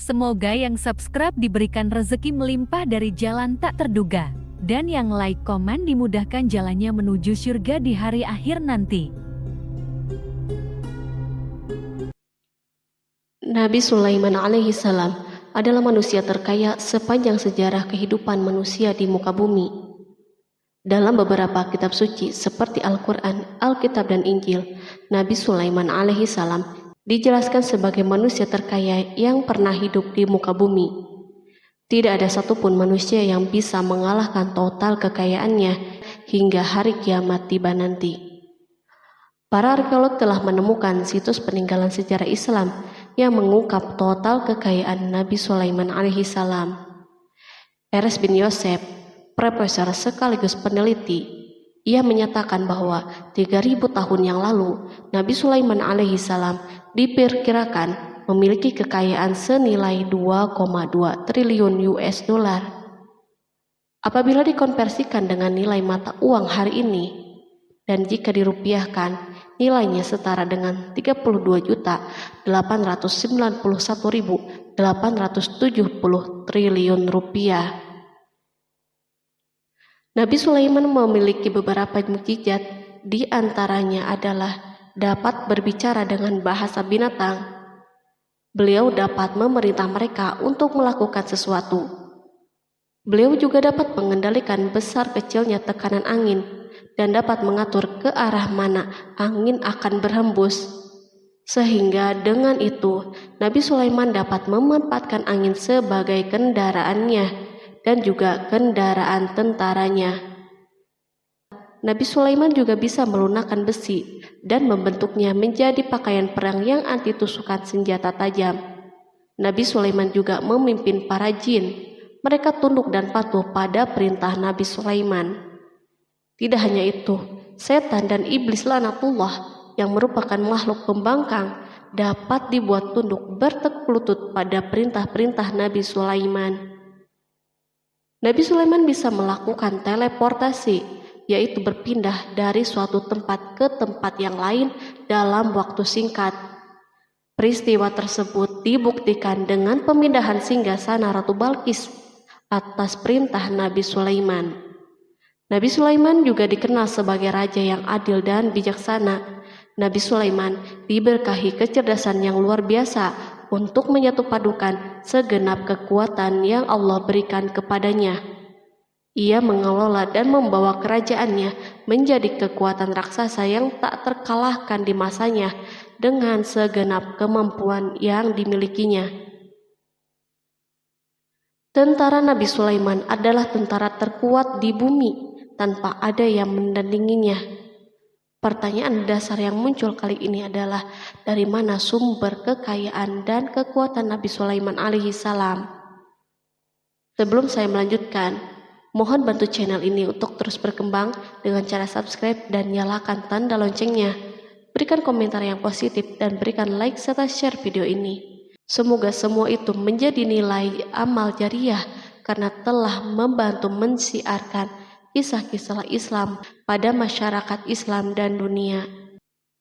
Semoga yang subscribe diberikan rezeki melimpah dari jalan tak terduga. Dan yang like komen dimudahkan jalannya menuju surga di hari akhir nanti. Nabi Sulaiman alaihi salam adalah manusia terkaya sepanjang sejarah kehidupan manusia di muka bumi. Dalam beberapa kitab suci seperti Al-Quran, Alkitab, dan Injil, Nabi Sulaiman alaihi salam dijelaskan sebagai manusia terkaya yang pernah hidup di muka bumi. Tidak ada satupun manusia yang bisa mengalahkan total kekayaannya hingga hari kiamat tiba nanti. Para arkeolog telah menemukan situs peninggalan sejarah Islam yang mengungkap total kekayaan Nabi Sulaiman alaihi salam. Eres bin Yosef, profesor sekaligus peneliti, ia menyatakan bahwa 3000 tahun yang lalu Nabi Sulaiman alaihi salam diperkirakan memiliki kekayaan senilai 2,2 triliun US dollar. Apabila dikonversikan dengan nilai mata uang hari ini, dan jika dirupiahkan, nilainya setara dengan 32.891.870 triliun rupiah. Nabi Sulaiman memiliki beberapa mukjizat, di antaranya adalah dapat berbicara dengan bahasa binatang. Beliau dapat memerintah mereka untuk melakukan sesuatu. Beliau juga dapat mengendalikan besar kecilnya tekanan angin dan dapat mengatur ke arah mana angin akan berhembus. Sehingga dengan itu, Nabi Sulaiman dapat memanfaatkan angin sebagai kendaraannya dan juga kendaraan tentaranya. Nabi Sulaiman juga bisa melunakkan besi dan membentuknya menjadi pakaian perang yang anti tusukan senjata tajam. Nabi Sulaiman juga memimpin para jin. Mereka tunduk dan patuh pada perintah Nabi Sulaiman. Tidak hanya itu, setan dan iblis laknatullah yang merupakan makhluk pembangkang dapat dibuat tunduk bertekuk lutut pada perintah-perintah Nabi Sulaiman. Nabi Sulaiman bisa melakukan teleportasi, yaitu berpindah dari suatu tempat ke tempat yang lain dalam waktu singkat. Peristiwa tersebut dibuktikan dengan pemindahan singgasana Ratu Balqis atas perintah Nabi Sulaiman. Nabi Sulaiman juga dikenal sebagai raja yang adil dan bijaksana. Nabi Sulaiman diberkahi kecerdasan yang luar biasa untuk menyatupadukan segenap kekuatan yang Allah berikan kepadanya. Ia mengelola dan membawa kerajaannya menjadi kekuatan raksasa yang tak terkalahkan di masanya dengan segenap kemampuan yang dimilikinya. Tentara Nabi Sulaiman adalah tentara terkuat di bumi tanpa ada yang menandinginya. Pertanyaan dasar yang muncul kali ini adalah dari mana sumber kekayaan dan kekuatan Nabi Sulaiman alaihi salam? Sebelum saya melanjutkan, mohon bantu channel ini untuk terus berkembang dengan cara subscribe dan nyalakan tanda loncengnya. Berikan komentar yang positif dan berikan like serta share video ini. Semoga semua itu menjadi nilai amal jariah karena telah membantu mensiarkan kisah-kisah Islam pada masyarakat Islam dan dunia.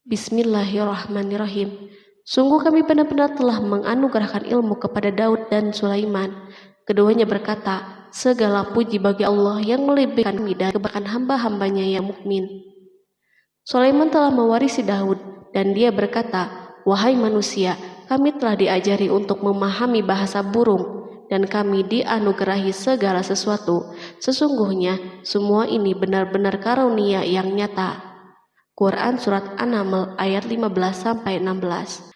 Bismillahirrahmanirrahim. Sungguh kami benar-benar telah menganugerahkan ilmu kepada Daud dan Sulaiman. Keduanya berkata, segala puji bagi Allah yang melebihkan kami dari kebanyakan hamba-hambanya yang mukmin. Sulaiman telah mewarisi Daud dan dia berkata, wahai manusia, kami telah diajari untuk memahami bahasa burung dan kami dianugerahi segala sesuatu. Sesungguhnya semua ini benar-benar karunia yang nyata. Quran Surat An-Naml ayat 15-16.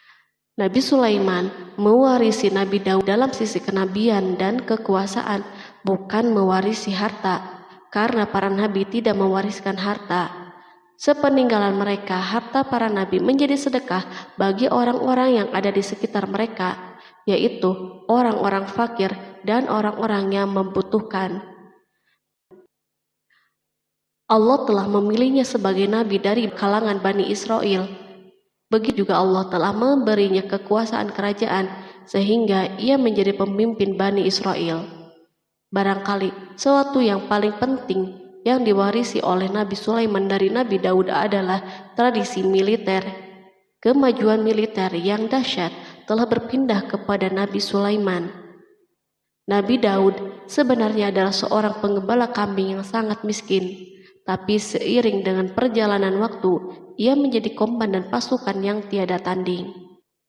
Nabi Sulaiman mewarisi Nabi Daud dalam sisi kenabian dan kekuasaan, bukan mewarisi harta, karena para nabi tidak mewariskan harta. Sepeninggalan mereka, harta para nabi menjadi sedekah bagi orang-orang yang ada di sekitar mereka, yaitu orang-orang fakir dan orang-orang yang membutuhkan. Allah telah memilihnya sebagai nabi dari kalangan Bani Israel. Begitu juga Allah telah memberinya kekuasaan kerajaan sehingga ia menjadi pemimpin Bani Israel. Barangkali sesuatu yang paling penting yang diwarisi oleh Nabi Sulaiman dari Nabi Daud adalah tradisi militer. Kemajuan militer yang dahsyat telah berpindah kepada Nabi Sulaiman. Nabi Daud sebenarnya adalah seorang penggembala kambing yang sangat miskin, tapi seiring dengan perjalanan waktu, ia menjadi komandan pasukan yang tiada tanding.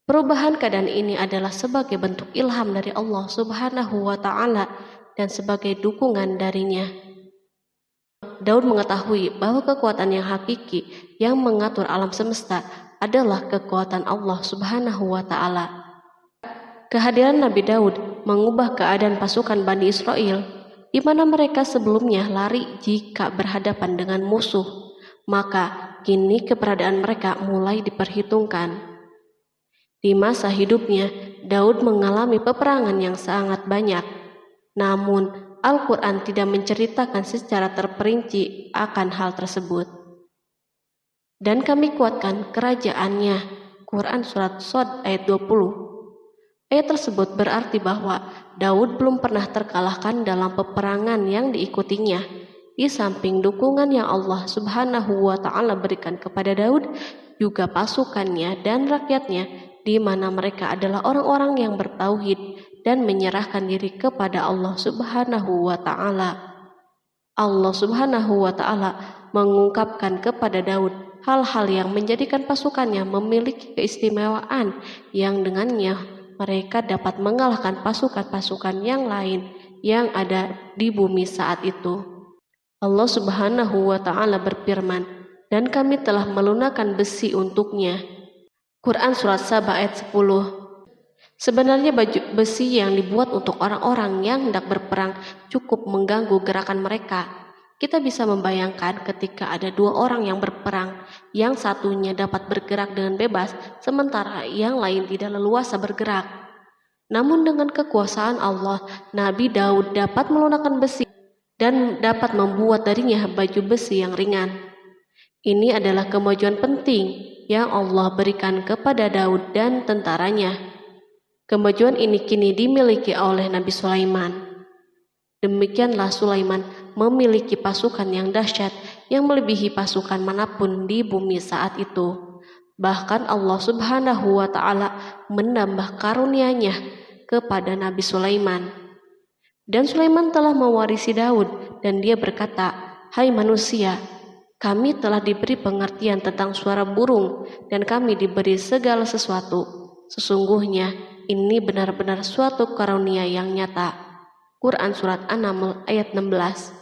Perubahan keadaan ini adalah sebagai bentuk ilham dari Allah Subhanahu wa Ta'ala dan sebagai dukungan darinya. Daud mengetahui bahwa kekuatan yang hakiki yang mengatur alam semesta adalah kekuatan Allah Subhanahu wa Ta'ala. Kehadiran Nabi Daud mengubah keadaan pasukan Bani Israel, di mana mereka sebelumnya lari jika berhadapan dengan musuh, maka kini keberadaan mereka mulai diperhitungkan. Di masa hidupnya, Daud mengalami peperangan yang sangat banyak, namun Al-Quran tidak menceritakan secara terperinci akan hal tersebut. Dan kami kuatkan kerajaannya. Quran Surat Shad ayat 20. Ayat tersebut berarti bahwa Daud belum pernah terkalahkan dalam peperangan yang diikutinya. Di samping dukungan yang Allah Subhanahu wa Ta'ala berikan kepada Daud, juga pasukannya dan rakyatnya, di mana mereka adalah orang-orang yang bertauhid dan menyerahkan diri kepada Allah Subhanahu wa Ta'ala. Allah Subhanahu wa Ta'ala mengungkapkan kepada Daud hal-hal yang menjadikan pasukannya memiliki keistimewaan yang dengannya mereka dapat mengalahkan pasukan-pasukan yang lain yang ada di bumi saat itu. Allah Subhanahu wa Ta'ala berfirman, dan kami telah melunakkan besi untuknya. Quran Surat Saba ayat 10. Sebenarnya baju besi yang dibuat untuk orang-orang yang hendak berperang cukup mengganggu gerakan mereka. Kita bisa membayangkan ketika ada dua orang yang berperang, yang satunya dapat bergerak dengan bebas, sementara yang lain tidak leluasa bergerak. Namun dengan kekuasaan Allah, Nabi Daud dapat melunakkan besi dan dapat membuat darinya baju besi yang ringan. Ini adalah kemajuan penting yang Allah berikan kepada Daud dan tentaranya. Kemajuan ini kini dimiliki oleh Nabi Sulaiman. Demikianlah Sulaiman memiliki pasukan yang dahsyat yang melebihi pasukan manapun di bumi saat itu. Bahkan Allah Subhanahu wa Ta'ala menambah karunia-Nya kepada Nabi Sulaiman. Dan Sulaiman telah mewarisi Daud dan dia berkata, "Hai manusia, kami telah diberi pengertian tentang suara burung dan kami diberi segala sesuatu. Sesungguhnya ini benar-benar suatu karunia yang nyata." Quran Surat An-Naml ayat 16.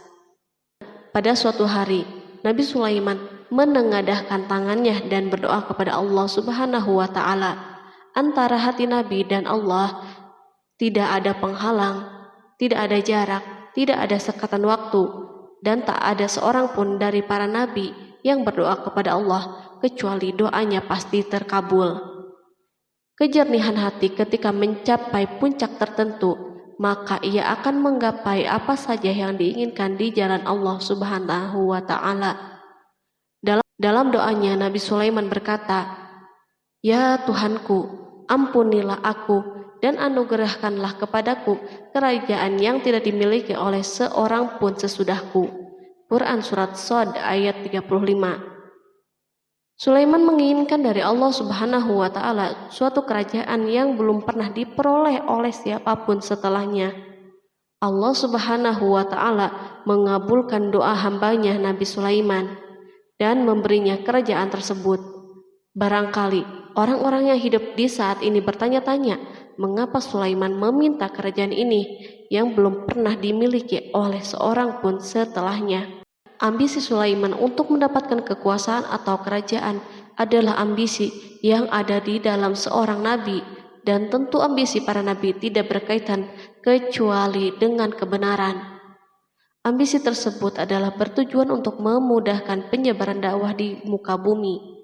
Pada suatu hari, Nabi Sulaiman menengadahkan tangannya dan berdoa kepada Allah Subhanahu wa Ta'ala. Antara hati Nabi dan Allah tidak ada penghalang, tidak ada jarak, tidak ada sekatan waktu, dan tak ada seorang pun dari para nabi yang berdoa kepada Allah kecuali doanya pasti terkabul. Kejernihan hati ketika mencapai puncak tertentu, maka ia akan menggapai apa saja yang diinginkan di jalan Allah Subhanahu wa Ta'ala. Dalam doanya Nabi Sulaiman berkata, "Ya Tuhanku, ampunilah aku dan anugerahkanlah kepadaku kerajaan yang tidak dimiliki oleh seorang pun sesudahku." Quran Surat Shad ayat 35. Sulaiman menginginkan dari Allah Subhanahu wa Ta'ala suatu kerajaan yang belum pernah diperoleh oleh siapapun setelahnya. Allah Subhanahu wa Ta'ala mengabulkan doa hambanya Nabi Sulaiman dan memberinya kerajaan tersebut. Barangkali orang-orang yang hidup di saat ini bertanya-tanya, mengapa Sulaiman meminta kerajaan ini yang belum pernah dimiliki oleh seorang pun setelahnya. Ambisi Sulaiman untuk mendapatkan kekuasaan atau kerajaan adalah ambisi yang ada di dalam seorang nabi, dan tentu ambisi para nabi tidak berkaitan kecuali dengan kebenaran. Ambisi tersebut adalah bertujuan untuk memudahkan penyebaran dakwah di muka bumi.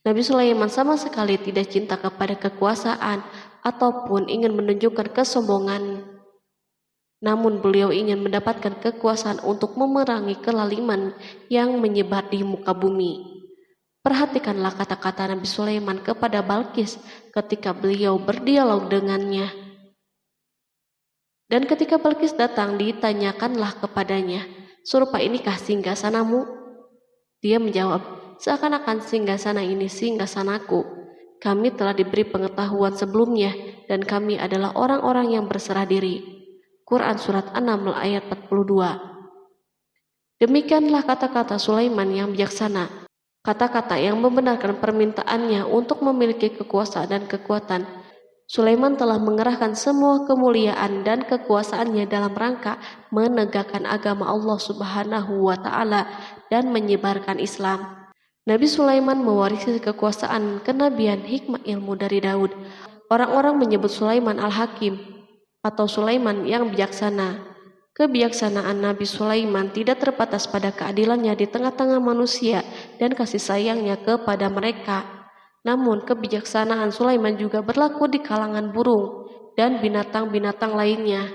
Nabi Sulaiman sama sekali tidak cinta kepada kekuasaan ataupun ingin menunjukkan kesombongan. Namun beliau ingin mendapatkan kekuasaan untuk memerangi kelaliman yang menyebar di muka bumi. Perhatikanlah kata-kata Nabi Sulaiman kepada Balqis ketika beliau berdialog dengannya. Dan ketika Balqis datang, ditanyakanlah kepadanya, "Serupa inikah singgasanamu?" Dia menjawab, "Seakan-akan singgasana ini singgasanaku, kami telah diberi pengetahuan sebelumnya dan kami adalah orang-orang yang berserah diri. Quran Surat An-Naml ayat 42. Demikianlah kata-kata Sulaiman yang bijaksana, kata-kata yang membenarkan permintaannya untuk memiliki kekuasaan dan kekuatan. Sulaiman telah mengerahkan semua kemuliaan dan kekuasaannya dalam rangka menegakkan agama Allah Subhanahu wa Ta'ala dan menyebarkan Islam. Nabi Sulaiman mewarisi kekuasaan, kenabian, hikmah ilmu dari Daud. Orang-orang menyebut Sulaiman Al-Hakim atau Sulaiman yang bijaksana. Kebijaksanaan Nabi Sulaiman tidak terbatas pada keadilannya di tengah-tengah manusia dan kasih sayangnya kepada mereka. Namun kebijaksanaan Sulaiman juga berlaku di kalangan burung dan binatang-binatang lainnya.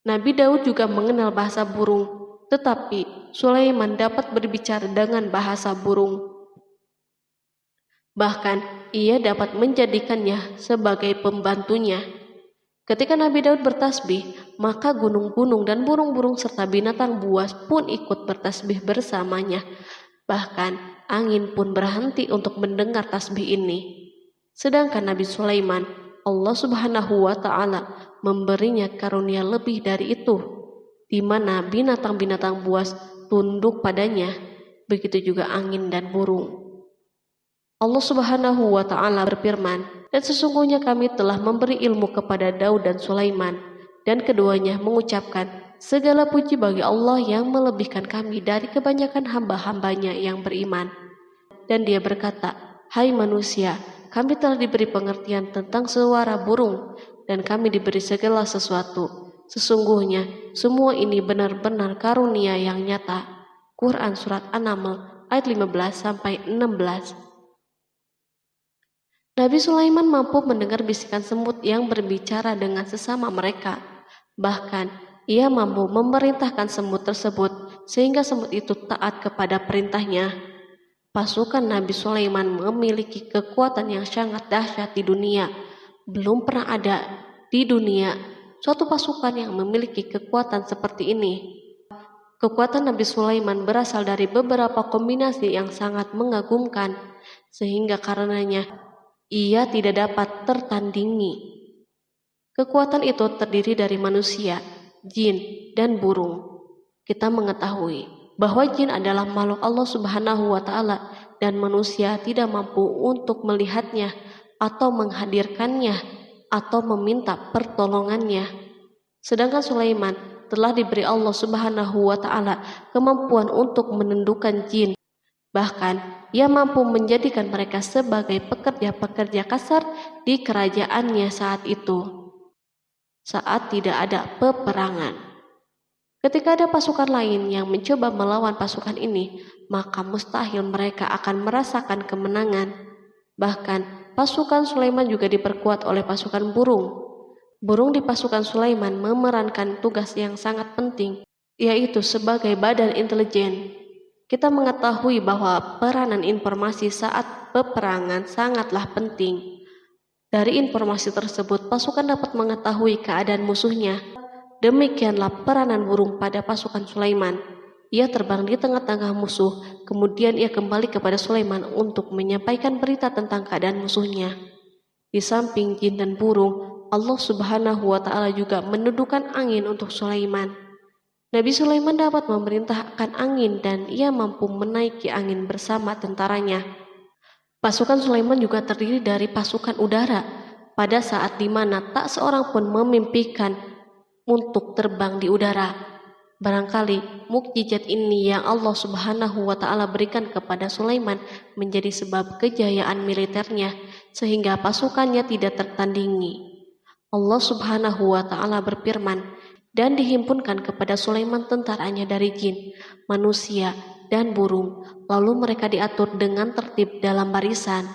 Nabi Daud juga mengenal bahasa burung, tetapi Sulaiman dapat berbicara dengan bahasa burung. Bahkan ia dapat menjadikannya sebagai pembantunya. Ketika Nabi Daud bertasbih, maka gunung-gunung dan burung-burung serta binatang buas pun ikut bertasbih bersamanya. Bahkan angin pun berhenti untuk mendengar tasbih ini. Sedangkan Nabi Sulaiman, Allah Subhanahu wa Ta'ala memberinya karunia lebih dari itu, di mana binatang-binatang buas tunduk padanya, begitu juga angin dan burung. Allah Subhanahu wa Ta'ala berfirman, dan sesungguhnya kami telah memberi ilmu kepada Daud dan Sulaiman, dan keduanya mengucapkan, segala puji bagi Allah yang melebihkan kami dari kebanyakan hamba-hambanya yang beriman. Dan dia berkata, hai manusia, kami telah diberi pengertian tentang suara burung, dan kami diberi segala sesuatu. Sesungguhnya semua ini benar-benar karunia yang nyata. Quran Surat An-Naml ayat 15-16. Nabi Sulaiman mampu mendengar bisikan semut yang berbicara dengan sesama mereka. Bahkan ia mampu memerintahkan semut tersebut sehingga semut itu taat kepada perintahnya. Pasukan Nabi Sulaiman memiliki kekuatan yang sangat dahsyat di dunia. Belum pernah ada di dunia suatu pasukan yang memiliki kekuatan seperti ini. Kekuatan Nabi Sulaiman berasal dari beberapa kombinasi yang sangat mengagumkan, sehingga karenanya ia tidak dapat tertandingi. Kekuatan itu terdiri dari manusia, jin, dan burung. Kita mengetahui bahwa jin adalah makhluk Allah Subhanahu wa Ta'ala dan manusia tidak mampu untuk melihatnya atau menghadirkannya atau meminta pertolongannya. Sedangkan Sulaiman telah diberi Allah Subhanahu wa Ta'ala kemampuan untuk menundukkan jin. Bahkan ia mampu menjadikan mereka sebagai pekerja-pekerja kasar di kerajaannya saat itu, saat tidak ada peperangan. Ketika ada pasukan lain yang mencoba melawan pasukan ini, maka mustahil mereka akan merasakan kemenangan. Bahkan pasukan Sulaiman juga diperkuat oleh pasukan burung. Burung di pasukan Sulaiman memerankan tugas yang sangat penting, yaitu sebagai badan intelijen. Kita mengetahui bahwa peranan informasi saat peperangan sangatlah penting. Dari informasi tersebut, pasukan dapat mengetahui keadaan musuhnya. Demikianlah peranan burung pada pasukan Sulaiman. Ia terbang di tengah-tengah musuh, kemudian ia kembali kepada Sulaiman untuk menyampaikan berita tentang keadaan musuhnya. Di samping jin dan burung, Allah Subhanahu wa Ta'ala juga menundukkan angin untuk Sulaiman. Nabi Sulaiman dapat memerintahkan angin dan ia mampu menaiki angin bersama tentaranya. Pasukan Sulaiman juga terdiri dari pasukan udara pada saat di mana tak seorang pun memimpikan untuk terbang di udara. Barangkali mukjizat ini yang Allah Subhanahu wa Ta'ala berikan kepada Sulaiman menjadi sebab kejayaan militernya sehingga pasukannya tidak tertandingi. Allah Subhanahu wa Ta'ala berfirman, dan dihimpunkan kepada Sulaiman tentaranya dari jin, manusia, dan burung, lalu mereka diatur dengan tertib dalam barisan.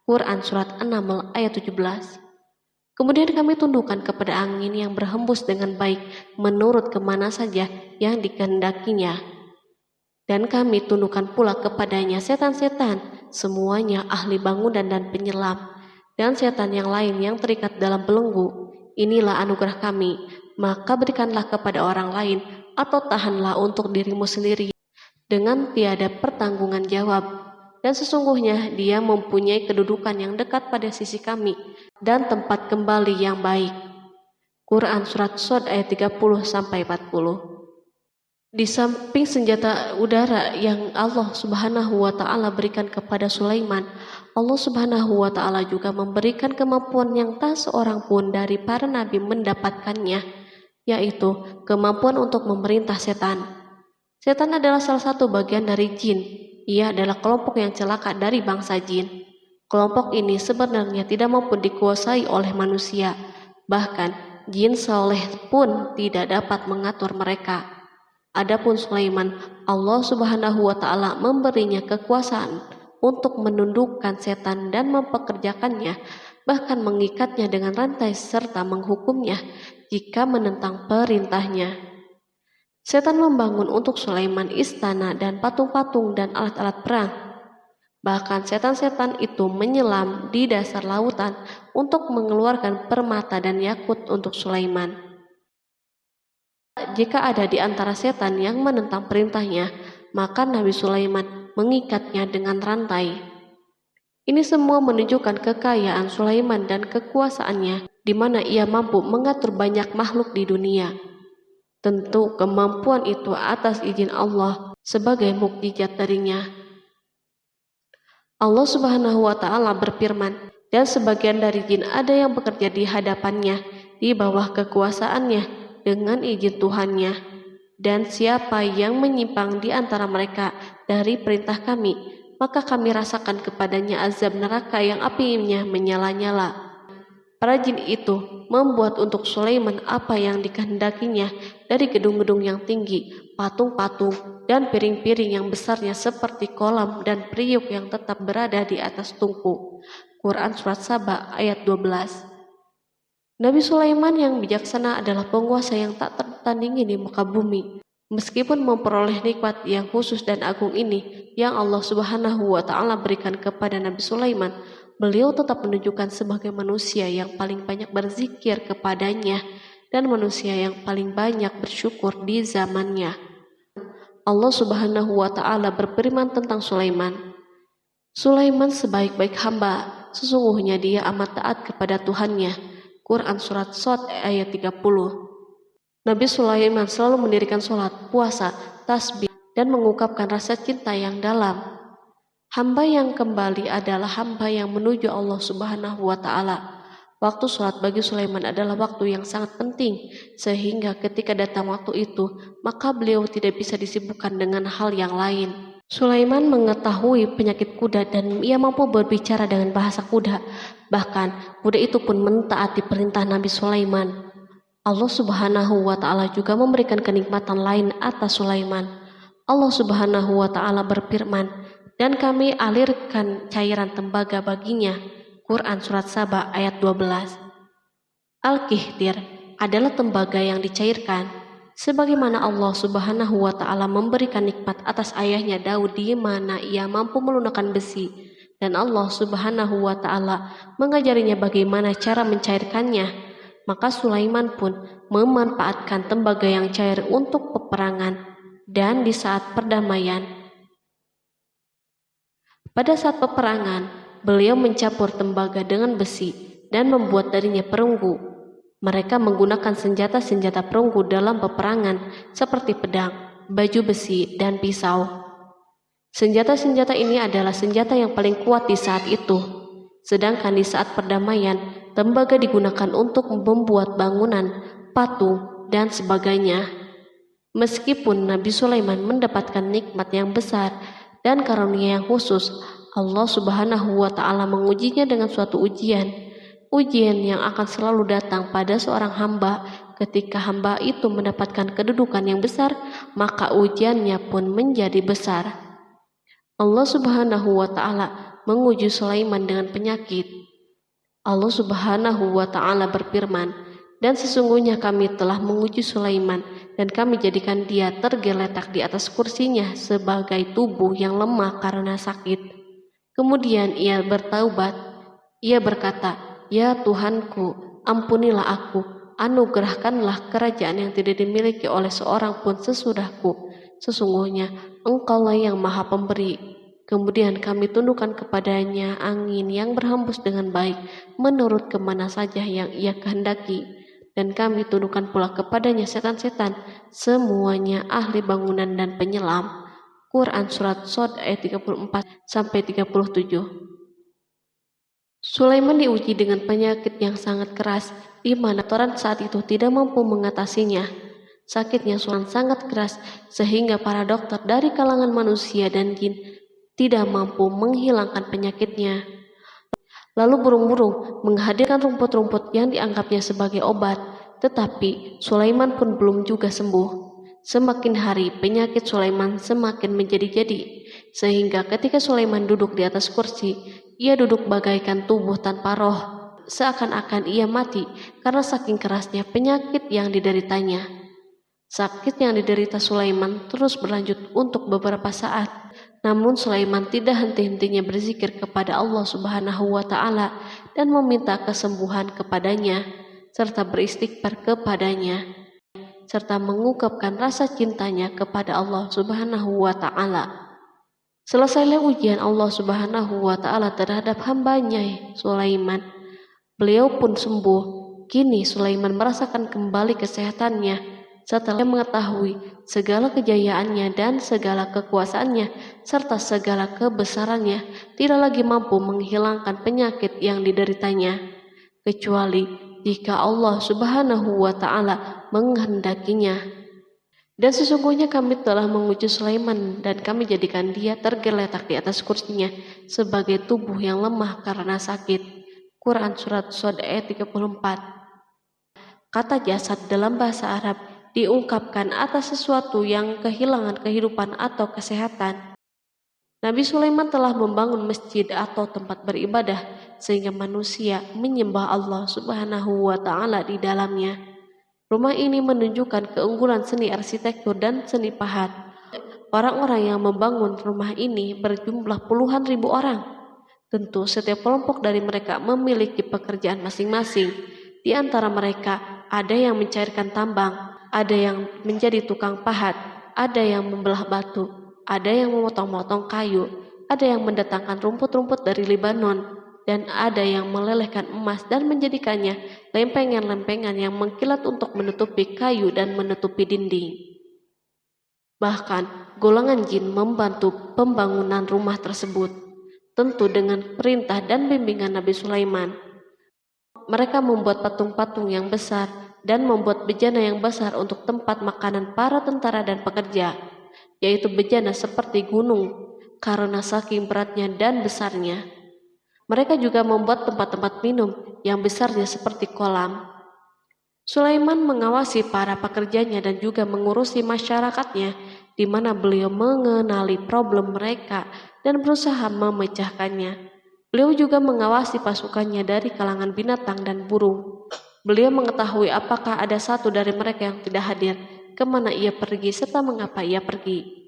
Quran Surat An-Naml ayat 17. Kemudian kami tundukkan kepada angin yang berhembus dengan baik menurut kemana saja yang dikehendakinya. Dan kami tundukkan pula kepadanya setan-setan, semuanya ahli bangunan dan penyelam, dan setan yang lain yang terikat dalam belenggu. Inilah anugerah kami, maka berikanlah kepada orang lain atau tahanlah untuk dirimu sendiri dengan tiada pertanggungan jawab. dan sesungguhnya dia mempunyai kedudukan yang dekat pada sisi kami dan tempat kembali yang baik. Quran Surat Shad ayat 30-40. Di samping senjata udara yang Allah Subhanahu wa Ta'ala berikan kepada Sulaiman, Allah Subhanahu wa Ta'ala juga memberikan kemampuan yang tak seorang pun dari para nabi mendapatkannya, yaitu kemampuan untuk memerintah setan. Setan adalah salah satu bagian dari jin. Ia adalah kelompok yang celaka dari bangsa jin. Kelompok ini sebenarnya tidak mampu dikuasai oleh manusia. Bahkan jin soleh pun tidak dapat mengatur mereka. Adapun Sulaiman, Allah Subhanahu wa Ta'ala memberinya kekuasaan untuk menundukkan setan dan mempekerjakannya, bahkan mengikatnya dengan rantai serta menghukumnya jika menentang perintahnya. Setan membangun untuk Sulaiman istana dan patung-patung dan alat-alat perang. Bahkan setan-setan itu menyelam di dasar lautan untuk mengeluarkan permata dan yakut untuk Sulaiman. Jika ada di antara setan yang menentang perintahnya, maka Nabi Sulaiman mengikatnya dengan rantai. Ini semua menunjukkan kekayaan Sulaiman dan kekuasaannya, di mana ia mampu mengatur banyak makhluk di dunia. Tentu kemampuan itu atas izin Allah sebagai mukjizat darinya. Allah Subhanahu wa Ta'ala berfirman, dan sebagian dari jin ada yang bekerja di hadapannya di bawah kekuasaannya dengan izin Tuhannya, dan siapa yang menyimpang di antara mereka dari perintah kami, maka kami rasakan kepadanya azab neraka yang apinya menyala-nyala. Para jin itu membuat untuk Sulaiman apa yang dikehendakinya dari gedung-gedung yang tinggi, patung-patung, dan piring-piring yang besarnya seperti kolam dan periuk yang tetap berada di atas tungku. Quran Surat Saba ayat 12. Nabi Sulaiman yang bijaksana adalah penguasa yang tak tertandingi di muka bumi. Meskipun memperoleh nikmat yang khusus dan agung ini yang Allah Subhanahu wa Ta'ala berikan kepada Nabi Sulaiman, beliau tetap menunjukkan sebagai manusia yang paling banyak berzikir kepadanya dan manusia yang paling banyak bersyukur di zamannya. Allah Subhanahu wa Ta'ala berfirman tentang Sulaiman, Sulaiman sebaik-baik hamba, sesungguhnya dia amat taat kepada Tuhannya. Quran Surat Shad ayat 30. Nabi Sulaiman selalu mendirikan sholat, puasa, tasbih, dan mengungkapkan rasa cinta yang dalam. Hamba yang kembali adalah hamba yang menuju Allah Subhanahu wa Ta'ala. Waktu sholat bagi Sulaiman adalah waktu yang sangat penting, sehingga ketika datang waktu itu, maka beliau tidak bisa disibukkan dengan hal yang lain. Sulaiman mengetahui penyakit kuda dan ia mampu berbicara dengan bahasa kuda. Bahkan kuda itu pun mentaati perintah Nabi Sulaiman. Allah Subhanahu wa Ta'ala juga memberikan kenikmatan lain atas Sulaiman. Allah Subhanahu wa Ta'ala berfirman, dan kami alirkan cairan tembaga baginya. Quran Surat Saba ayat 12. Al-Kihtir adalah tembaga yang dicairkan. Sebagaimana Allah Subhanahu wa Ta'ala memberikan nikmat atas ayahnya Daud di mana ia mampu melunakkan besi, dan Allah Subhanahu wa Ta'ala mengajarinya bagaimana cara mencairkannya, maka Sulaiman pun memanfaatkan tembaga yang cair untuk peperangan dan di saat perdamaian. Pada saat peperangan, beliau mencampur tembaga dengan besi dan membuat darinya perunggu. Mereka menggunakan senjata-senjata perunggu dalam peperangan seperti pedang, baju besi, dan pisau. Senjata-senjata ini adalah senjata yang paling kuat di saat itu. Sedangkan di saat perdamaian, tembaga digunakan untuk membuat bangunan, patung, dan sebagainya. Meskipun Nabi Sulaiman mendapatkan nikmat yang besar dan karunia yang khusus, Allah Subhanahu wa Ta'ala mengujinya dengan suatu ujian yang akan selalu datang pada seorang hamba. Ketika hamba itu mendapatkan kedudukan yang besar, maka ujiannya pun menjadi besar. Allah Subhanahu wa Ta'ala menguji Sulaiman dengan penyakit. Allah Subhanahu wa Ta'ala berfirman, dan sesungguhnya kami telah menguji Sulaiman dan kami jadikan dia tergeletak di atas kursinya sebagai tubuh yang lemah karena sakit. Kemudian ia bertaubat. Ia berkata, Ya Tuhanku, ampunilah aku, anugerahkanlah kerajaan yang tidak dimiliki oleh seorang pun sesudahku. Sesungguhnya Engkaulah yang Maha Pemberi. Kemudian kami tundukkan kepadanya angin yang berhembus dengan baik menurut kemana saja yang ia kehendaki. Dan kami tundukkan pula kepadanya setan-setan, semuanya ahli bangunan dan penyelam. Quran Surat Shod ayat 34-37. Sulaiman diuji dengan penyakit yang sangat keras, di mana Toran saat itu tidak mampu mengatasinya. Sakitnya Sulaiman sangat keras, sehingga para dokter dari kalangan manusia dan jin tidak mampu menghilangkan penyakitnya. Lalu burung-burung menghadirkan rumput-rumput yang dianggapnya sebagai obat, tetapi Sulaiman pun belum juga sembuh. Semakin hari penyakit Sulaiman semakin menjadi-jadi, sehingga ketika Sulaiman duduk di atas kursi, ia duduk bagaikan tubuh tanpa roh, seakan-akan ia mati karena saking kerasnya penyakit yang dideritanya. Sakit yang diderita Sulaiman terus berlanjut untuk beberapa saat. Namun Sulaiman tidak henti-hentinya berzikir kepada Allah Subhanahu wa Ta'ala dan meminta kesembuhan kepadanya, serta beristighfar kepadanya, serta mengungkapkan rasa cintanya kepada Allah Subhanahu wa Ta'ala. Selesailah ujian Allah Subhanahu wa Ta'ala terhadap hambanya Sulaiman. Beliau pun sembuh. Kini Sulaiman merasakan kembali kesehatannya setelah mengetahui segala kejayaannya dan segala kekuasaannya serta segala kebesarannya tidak lagi mampu menghilangkan penyakit yang dideritanya, kecuali jika Allah Subhanahu wa Ta'ala menghendakinya. Dan sesungguhnya kami telah menguji Sulaiman dan kami jadikan dia tergeletak di atas kursinya sebagai tubuh yang lemah karena sakit. Quran Surat Shod ayat 34. Kata jasad dalam bahasa Arab diungkapkan atas sesuatu yang kehilangan kehidupan atau kesehatan. Nabi Sulaiman telah membangun masjid atau tempat beribadah sehingga manusia menyembah Allah Subhanahu wa Ta'ala di dalamnya. Rumah ini menunjukkan keunggulan seni arsitektur dan seni pahat. Orang-orang yang membangun rumah ini berjumlah puluhan ribu orang. Tentu setiap kelompok dari mereka memiliki pekerjaan masing-masing. Di antara mereka ada yang mencairkan tambang, ada yang menjadi tukang pahat, ada yang membelah batu, ada yang memotong-motong kayu, ada yang mendatangkan rumput-rumput dari Libanon, dan ada yang melelehkan emas dan menjadikannya lempengan-lempengan yang mengkilat untuk menutupi kayu dan menutupi dinding. Bahkan golongan jin membantu pembangunan rumah tersebut, tentu dengan perintah dan bimbingan Nabi Sulaiman. Mereka membuat patung-patung yang besar dan membuat bejana yang besar untuk tempat makanan para tentara dan pekerja, yaitu bejana seperti gunung karena saking beratnya dan besarnya. Mereka juga membuat tempat-tempat minum yang besarnya seperti kolam. Sulaiman mengawasi para pekerjanya dan juga mengurusi masyarakatnya, di mana beliau mengenali problem mereka dan berusaha memecahkannya. Beliau juga mengawasi pasukannya dari kalangan binatang dan burung. Beliau mengetahui apakah ada satu dari mereka yang tidak hadir, kemana ia pergi, serta mengapa ia pergi.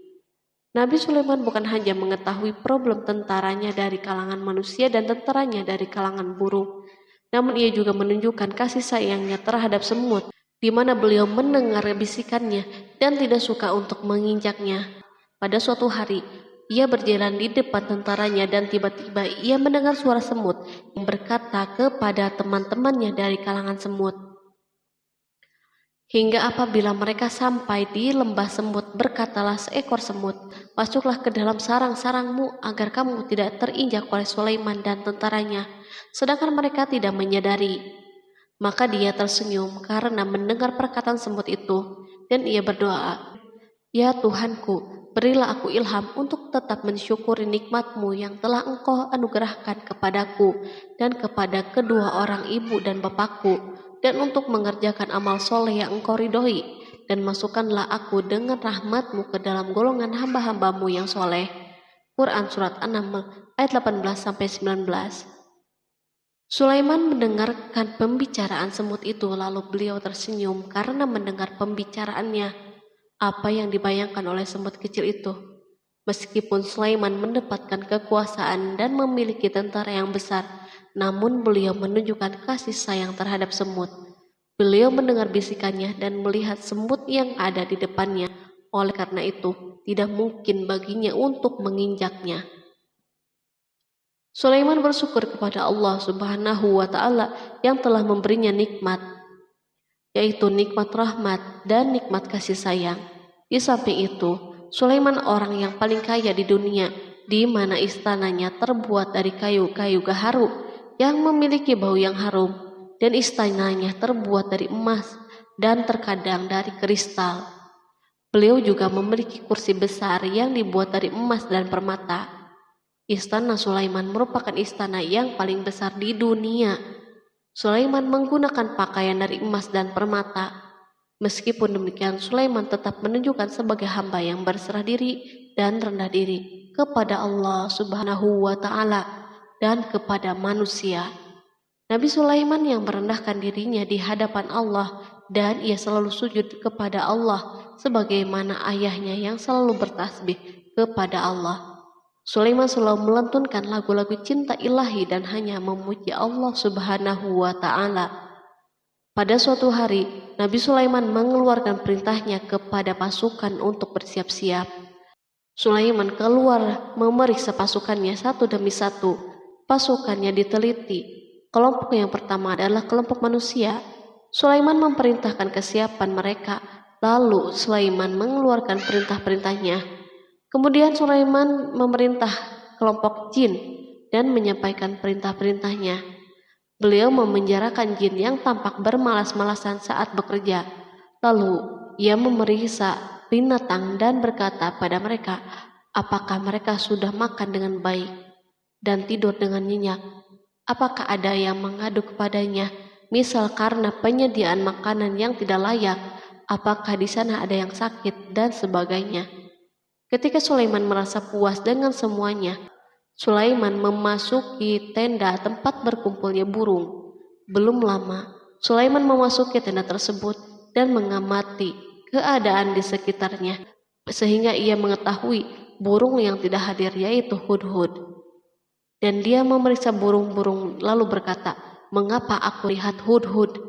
Nabi Sulaiman bukan hanya mengetahui problem tentaranya dari kalangan manusia dan tentaranya dari kalangan burung, namun ia juga menunjukkan kasih sayangnya terhadap semut, di mana beliau mendengar bisikannya dan tidak suka untuk menginjaknya. Pada suatu hari, ia berjalan di depan tentaranya dan tiba-tiba ia mendengar suara semut yang berkata kepada teman-temannya dari kalangan semut. Hingga apabila mereka sampai di lembah semut, berkatalah seekor semut, "Masuklah ke dalam sarang-sarangmu agar kamu tidak terinjak oleh Sulaiman dan tentaranya." Sedangkan mereka tidak menyadari. Maka dia tersenyum karena mendengar perkataan semut itu, dan ia berdoa, "Ya Tuhanku, berilah aku ilham untuk tetap mensyukuri nikmat-Mu yang telah Engkau anugerahkan kepadaku dan kepada kedua orang ibu dan bapakku, dan untuk mengerjakan amal soleh yang Engkau ridhoi, dan masukkanlah aku dengan rahmat-Mu ke dalam golongan hamba-hamba-Mu yang soleh." Quran Surat An-Naml ayat 18-19. Sulaiman mendengarkan pembicaraan semut itu, lalu beliau tersenyum karena mendengar pembicaraannya. Apa yang dibayangkan oleh semut kecil itu? Meskipun Sulaiman mendapatkan kekuasaan dan memiliki tentara yang besar, namun beliau menunjukkan kasih sayang terhadap semut. Beliau mendengar bisikannya dan melihat semut yang ada di depannya. Oleh karena itu, tidak mungkin baginya untuk menginjaknya. Sulaiman bersyukur kepada Allah Subhanahu wa Ta'ala yang telah memberinya nikmat, yaitu nikmat rahmat dan nikmat kasih sayang. Di samping itu, Sulaiman orang yang paling kaya di dunia, di mana istananya terbuat dari kayu-kayu gaharu yang memiliki bau yang harum, dan istananya terbuat dari emas dan terkadang dari kristal. Beliau juga memiliki kursi besar yang dibuat dari emas dan permata. Istana Sulaiman merupakan istana yang paling besar di dunia. Sulaiman menggunakan pakaian dari emas dan permata. Meskipun demikian, Sulaiman tetap menunjukkan sebagai hamba yang berserah diri dan rendah diri kepada Allah Subhanahu wa Ta'ala dan kepada manusia. Nabi Sulaiman yang merendahkan dirinya di hadapan Allah, dan ia selalu sujud kepada Allah sebagaimana ayahnya yang selalu bertasbih kepada Allah. Sulaiman selalu melantunkan lagu-lagu cinta ilahi dan hanya memuji Allah Subhanahu wa Ta'ala. Pada suatu hari, Nabi Sulaiman mengeluarkan perintahnya kepada pasukan untuk bersiap-siap. Sulaiman keluar memeriksa pasukannya satu demi satu. Pasukannya diteliti. Kelompok yang pertama adalah kelompok manusia. Sulaiman memerintahkan kesiapan mereka, lalu Sulaiman mengeluarkan perintah-perintahnya. Kemudian Sulaiman memerintah kelompok jin dan menyampaikan perintah-perintahnya. Beliau memenjarakan jin yang tampak bermalas-malasan saat bekerja. Lalu ia memeriksa binatang dan berkata pada mereka, apakah mereka sudah makan dengan baik dan tidur dengan nyenyak? Apakah ada yang mengadu kepadanya, misal karena penyediaan makanan yang tidak layak? Apakah di sana ada yang sakit dan sebagainya? Ketika Sulaiman merasa puas dengan semuanya, Sulaiman memasuki tenda tempat berkumpulnya burung. Belum lama, Sulaiman memasuki tenda tersebut dan mengamati keadaan di sekitarnya, sehingga ia mengetahui burung yang tidak hadir yaitu hudhud. Dan dia memeriksa burung-burung lalu berkata, mengapa aku lihat hudhud?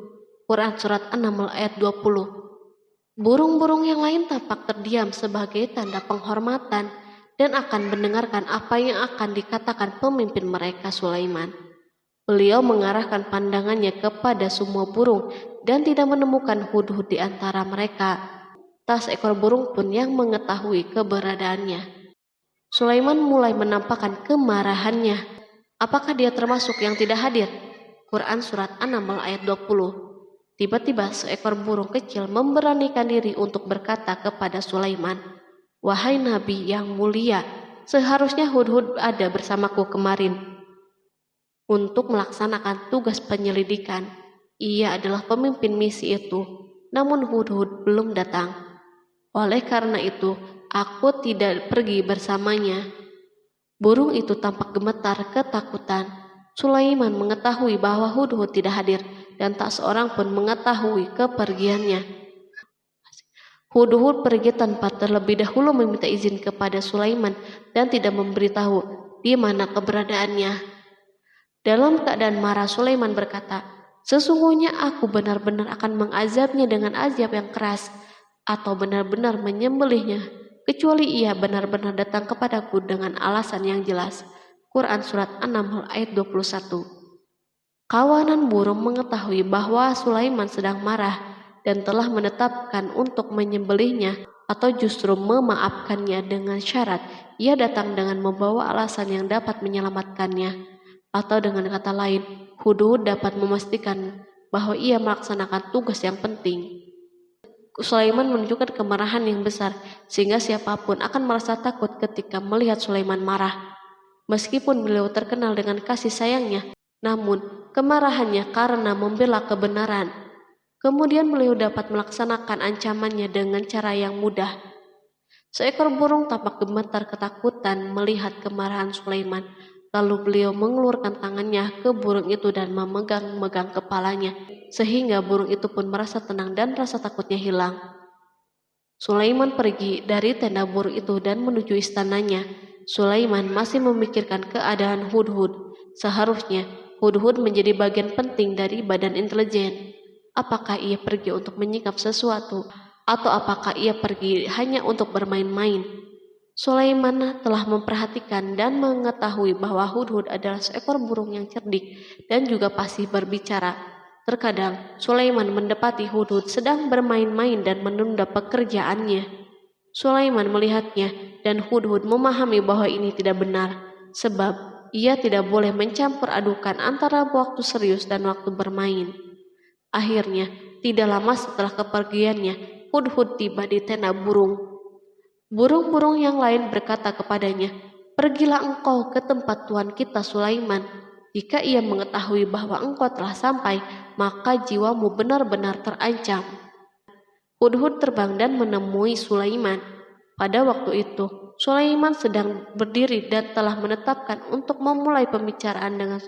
Quran Surat An-Naml ayat 20. Burung-burung yang lain tampak terdiam sebagai tanda penghormatan dan akan mendengarkan apa yang akan dikatakan pemimpin mereka Sulaiman. Beliau mengarahkan pandangannya kepada semua burung dan tidak menemukan hudhud di antara mereka. Tak seekor burung pun yang mengetahui keberadaannya. Sulaiman mulai menampakkan kemarahannya. Apakah dia termasuk yang tidak hadir? Quran Surat An-Naml ayat 20. Tiba-tiba seekor burung kecil memberanikan diri untuk berkata kepada Sulaiman, wahai Nabi yang mulia, seharusnya hudhud ada bersamaku kemarin untuk melaksanakan tugas penyelidikan. Ia adalah pemimpin misi itu, namun hudhud belum datang. Oleh karena itu, aku tidak pergi bersamanya. Burung itu tampak gemetar ketakutan. Sulaiman mengetahui bahwa hudhud tidak hadir dan tak seorang pun mengetahui kepergiannya. Hudhud pergi tanpa terlebih dahulu meminta izin kepada Sulaiman dan tidak memberitahu di mana keberadaannya. Dalam keadaan marah, Sulaiman berkata, sesungguhnya aku benar-benar akan mengazabnya dengan azab yang keras atau benar-benar menyembelihnya, kecuali ia benar-benar datang kepadaku dengan alasan yang jelas. Quran Surat An-Naml ayat 21. Kawanan burung mengetahui bahwa Sulaiman sedang marah dan telah menetapkan untuk menyembelihnya atau justru memaafkannya dengan syarat ia datang dengan membawa alasan yang dapat menyelamatkannya. Atau dengan kata lain, hudhud dapat memastikan bahwa ia melaksanakan tugas yang penting. Sulaiman menunjukkan kemarahan yang besar sehingga siapapun akan merasa takut ketika melihat Sulaiman marah. Meskipun beliau terkenal dengan kasih sayangnya, namun kemarahannya karena membela kebenaran. Kemudian beliau dapat melaksanakan ancamannya dengan cara yang mudah. Seekor burung tampak gemetar ketakutan melihat kemarahan Sulaiman. Lalu beliau mengeluarkan tangannya ke burung itu dan memegang-megang kepalanya, sehingga burung itu pun merasa tenang dan rasa takutnya hilang. Sulaiman pergi dari tenda burung itu dan menuju istananya. Sulaiman masih memikirkan keadaan hudhud. Seharusnya hudhud menjadi bagian penting dari badan intelijen. Apakah ia pergi untuk menyingkap sesuatu, atau apakah ia pergi hanya untuk bermain-main? Sulaiman telah memperhatikan dan mengetahui bahwa Hudhud adalah seekor burung yang cerdik dan juga fasih berbicara. Terkadang Sulaiman mendapati Hudhud sedang bermain-main dan menunda pekerjaannya. Sulaiman melihatnya dan Hudhud memahami bahwa ini tidak benar, sebab ia tidak boleh mencampur adukan antara waktu serius dan waktu bermain. Akhirnya, tidak lama setelah kepergiannya, Hudhud tiba di tenda burung. Burung-burung yang lain berkata kepadanya, "Pergilah engkau ke tempat tuan kita Sulaiman. Jika ia mengetahui bahwa engkau telah sampai, maka jiwamu benar-benar terancam." Hudhud terbang dan menemui Sulaiman. Pada waktu itu, Sulaiman sedang berdiri dan telah menetapkan untuk memulai pembicaraan dengan.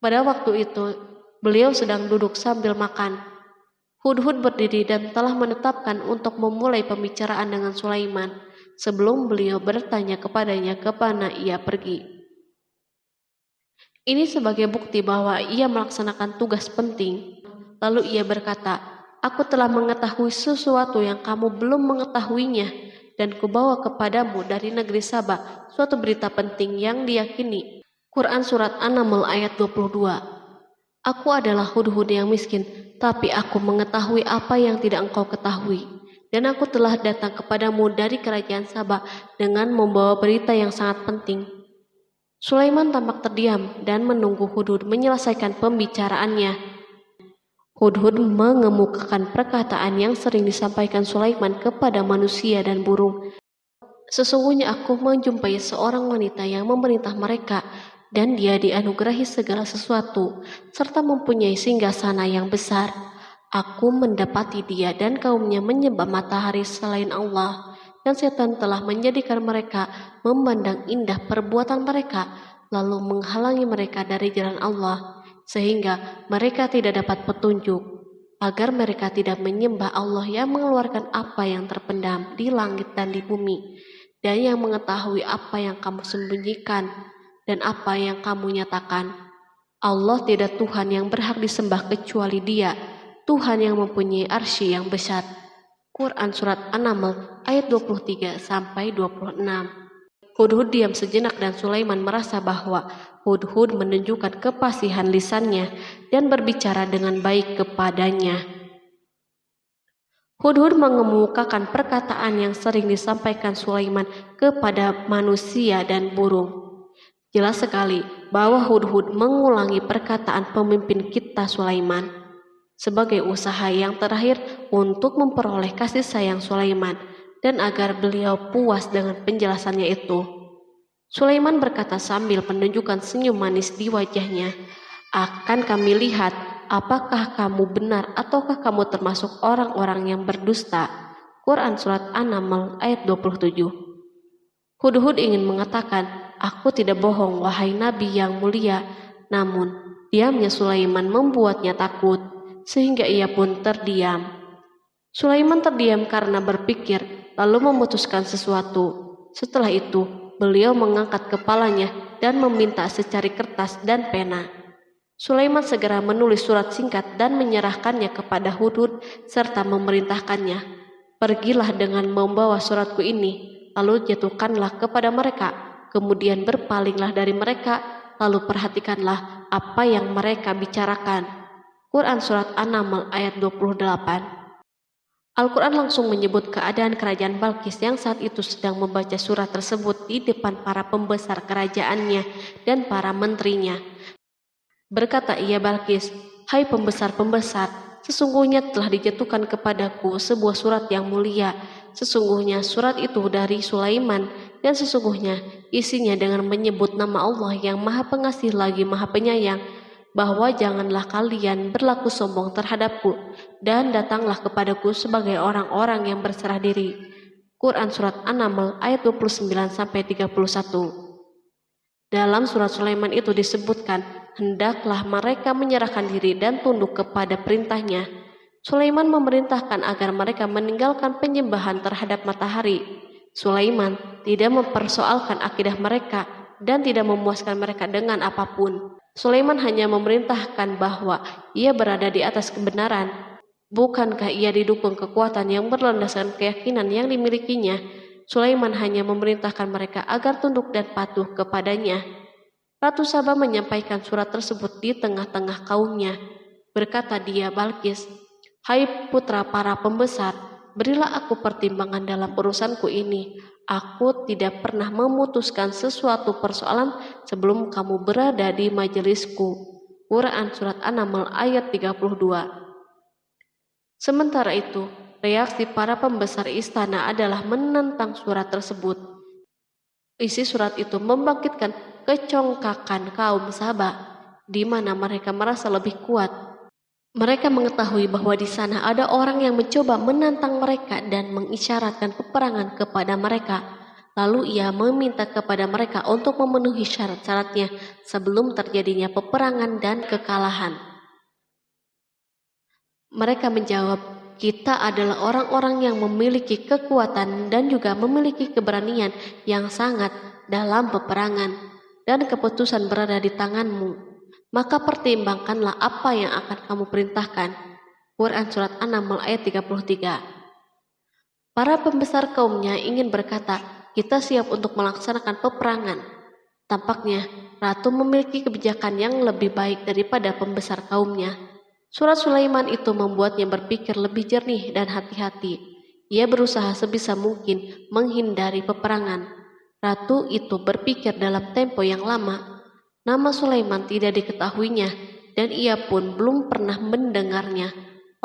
Pada waktu itu, beliau sedang duduk sambil makan. Hudhud berdiri dan telah menetapkan untuk memulai pembicaraan dengan Sulaiman sebelum beliau bertanya kepadanya kemana ia pergi. Ini sebagai bukti bahwa ia melaksanakan tugas penting. Lalu ia berkata, "Aku telah mengetahui sesuatu yang kamu belum mengetahuinya, dan kubawa kepadamu dari negeri Saba suatu berita penting yang diyakini." Quran Surat An-Naml ayat 22. Aku adalah Hudhud yang miskin, tapi aku mengetahui apa yang tidak engkau ketahui. Dan aku telah datang kepadamu dari kerajaan Saba dengan membawa berita yang sangat penting. Sulaiman tampak terdiam dan menunggu Hudhud menyelesaikan pembicaraannya. Hudhud mengemukakan perkataan yang sering disampaikan Sulaiman kepada manusia dan burung. Sesungguhnya aku menjumpai seorang wanita yang memerintah mereka, dan dia dianugerahi segala sesuatu, serta mempunyai singgasana yang besar. Aku mendapati dia dan kaumnya menyembah matahari selain Allah, dan setan telah menjadikan mereka memandang indah perbuatan mereka, lalu menghalangi mereka dari jalan Allah, sehingga mereka tidak dapat petunjuk, agar mereka tidak menyembah Allah yang mengeluarkan apa yang terpendam di langit dan di bumi, dan yang mengetahui apa yang kamu sembunyikan dan apa yang kamu nyatakan. Allah tidak Tuhan yang berhak disembah kecuali Dia, Tuhan yang mempunyai arsy yang besar. Quran Surat An-Naml ayat 23-26. Hudhud diam sejenak dan Sulaiman merasa bahwa Hudhud menunjukkan kefasihan lisannya dan berbicara dengan baik kepadanya. Hudhud mengemukakan perkataan yang sering disampaikan Sulaiman kepada manusia dan burung. Jelas sekali bahwa Hudhud mengulangi perkataan pemimpin kita Sulaiman sebagai usaha yang terakhir untuk memperoleh kasih sayang Sulaiman dan agar beliau puas dengan penjelasannya itu. Sulaiman berkata sambil menunjukkan senyum manis di wajahnya, "Akan kami lihat apakah kamu benar ataukah kamu termasuk orang-orang yang berdusta." Quran Surat An-Naml ayat 27. Hudhud ingin mengatakan, "Aku tidak bohong, wahai Nabi yang mulia." Namun, diamnya Sulaiman membuatnya takut, sehingga ia pun terdiam. Sulaiman terdiam karena berpikir, lalu memutuskan sesuatu. Setelah itu, beliau mengangkat kepalanya dan meminta secari kertas dan pena. Sulaiman segera menulis surat singkat dan menyerahkannya kepada Hudhud serta memerintahkannya, "Pergilah dengan membawa suratku ini, lalu jatuhkanlah kepada mereka. Kemudian berpalinglah dari mereka, lalu perhatikanlah apa yang mereka bicarakan." Quran Surat An-Naml ayat 28. Al-Quran langsung menyebut keadaan kerajaan Balqis yang saat itu sedang membaca surat tersebut di depan para pembesar kerajaannya dan para menterinya. Berkata ia Balqis, "Hai pembesar-pembesar, sesungguhnya telah dijatuhkan kepadaku sebuah surat yang mulia. Sesungguhnya surat itu dari Sulaiman, dan sesungguhnya isinya dengan menyebut nama Allah yang Maha Pengasih lagi Maha Penyayang, bahwa janganlah kalian berlaku sombong terhadapku, dan datanglah kepadaku sebagai orang-orang yang berserah diri." Quran Surat An-Naml ayat 29-31. Dalam surat Sulaiman itu disebutkan, hendaklah mereka menyerahkan diri dan tunduk kepada perintahnya. Sulaiman memerintahkan agar mereka meninggalkan penyembahan terhadap matahari. Sulaiman tidak mempersoalkan akidah mereka dan tidak memuaskan mereka dengan apapun. Sulaiman hanya memerintahkan bahwa ia berada di atas kebenaran. Bukankah ia didukung kekuatan yang berlandaskan keyakinan yang dimilikinya? Sulaiman hanya memerintahkan mereka agar tunduk dan patuh kepadanya. Ratu Saba menyampaikan surat tersebut di tengah-tengah kaumnya. Berkata dia, Balkis, "Hai putra para pembesar, berilah aku pertimbangan dalam urusanku ini. Aku tidak pernah memutuskan sesuatu persoalan sebelum kamu berada di majelisku." Quran Surat An-Naml ayat 32. Sementara itu, reaksi para pembesar istana adalah menentang surat tersebut. Isi surat itu membangkitkan kecongkakan kaum Saba, di mana mereka merasa lebih kuat. Mereka mengetahui bahwa di sana ada orang yang mencoba menantang mereka dan mengisyaratkan peperangan kepada mereka. Lalu ia meminta kepada mereka untuk memenuhi syarat-syaratnya sebelum terjadinya peperangan dan kekalahan. Mereka menjawab, "Kita adalah orang-orang yang memiliki kekuatan dan juga memiliki keberanian yang sangat dalam peperangan, dan keputusan berada di tanganmu. Maka pertimbangkanlah apa yang akan kamu perintahkan." Quran Surat An-Naml ayat 33. Para pembesar kaumnya ingin berkata, "Kita siap untuk melaksanakan peperangan." Tampaknya ratu memiliki kebijakan yang lebih baik daripada pembesar kaumnya. Surat Sulaiman itu membuatnya berpikir lebih jernih dan hati-hati. Ia berusaha sebisa mungkin menghindari peperangan. Ratu itu berpikir dalam tempo yang lama. Nama Sulaiman tidak diketahuinya, dan ia pun belum pernah mendengarnya.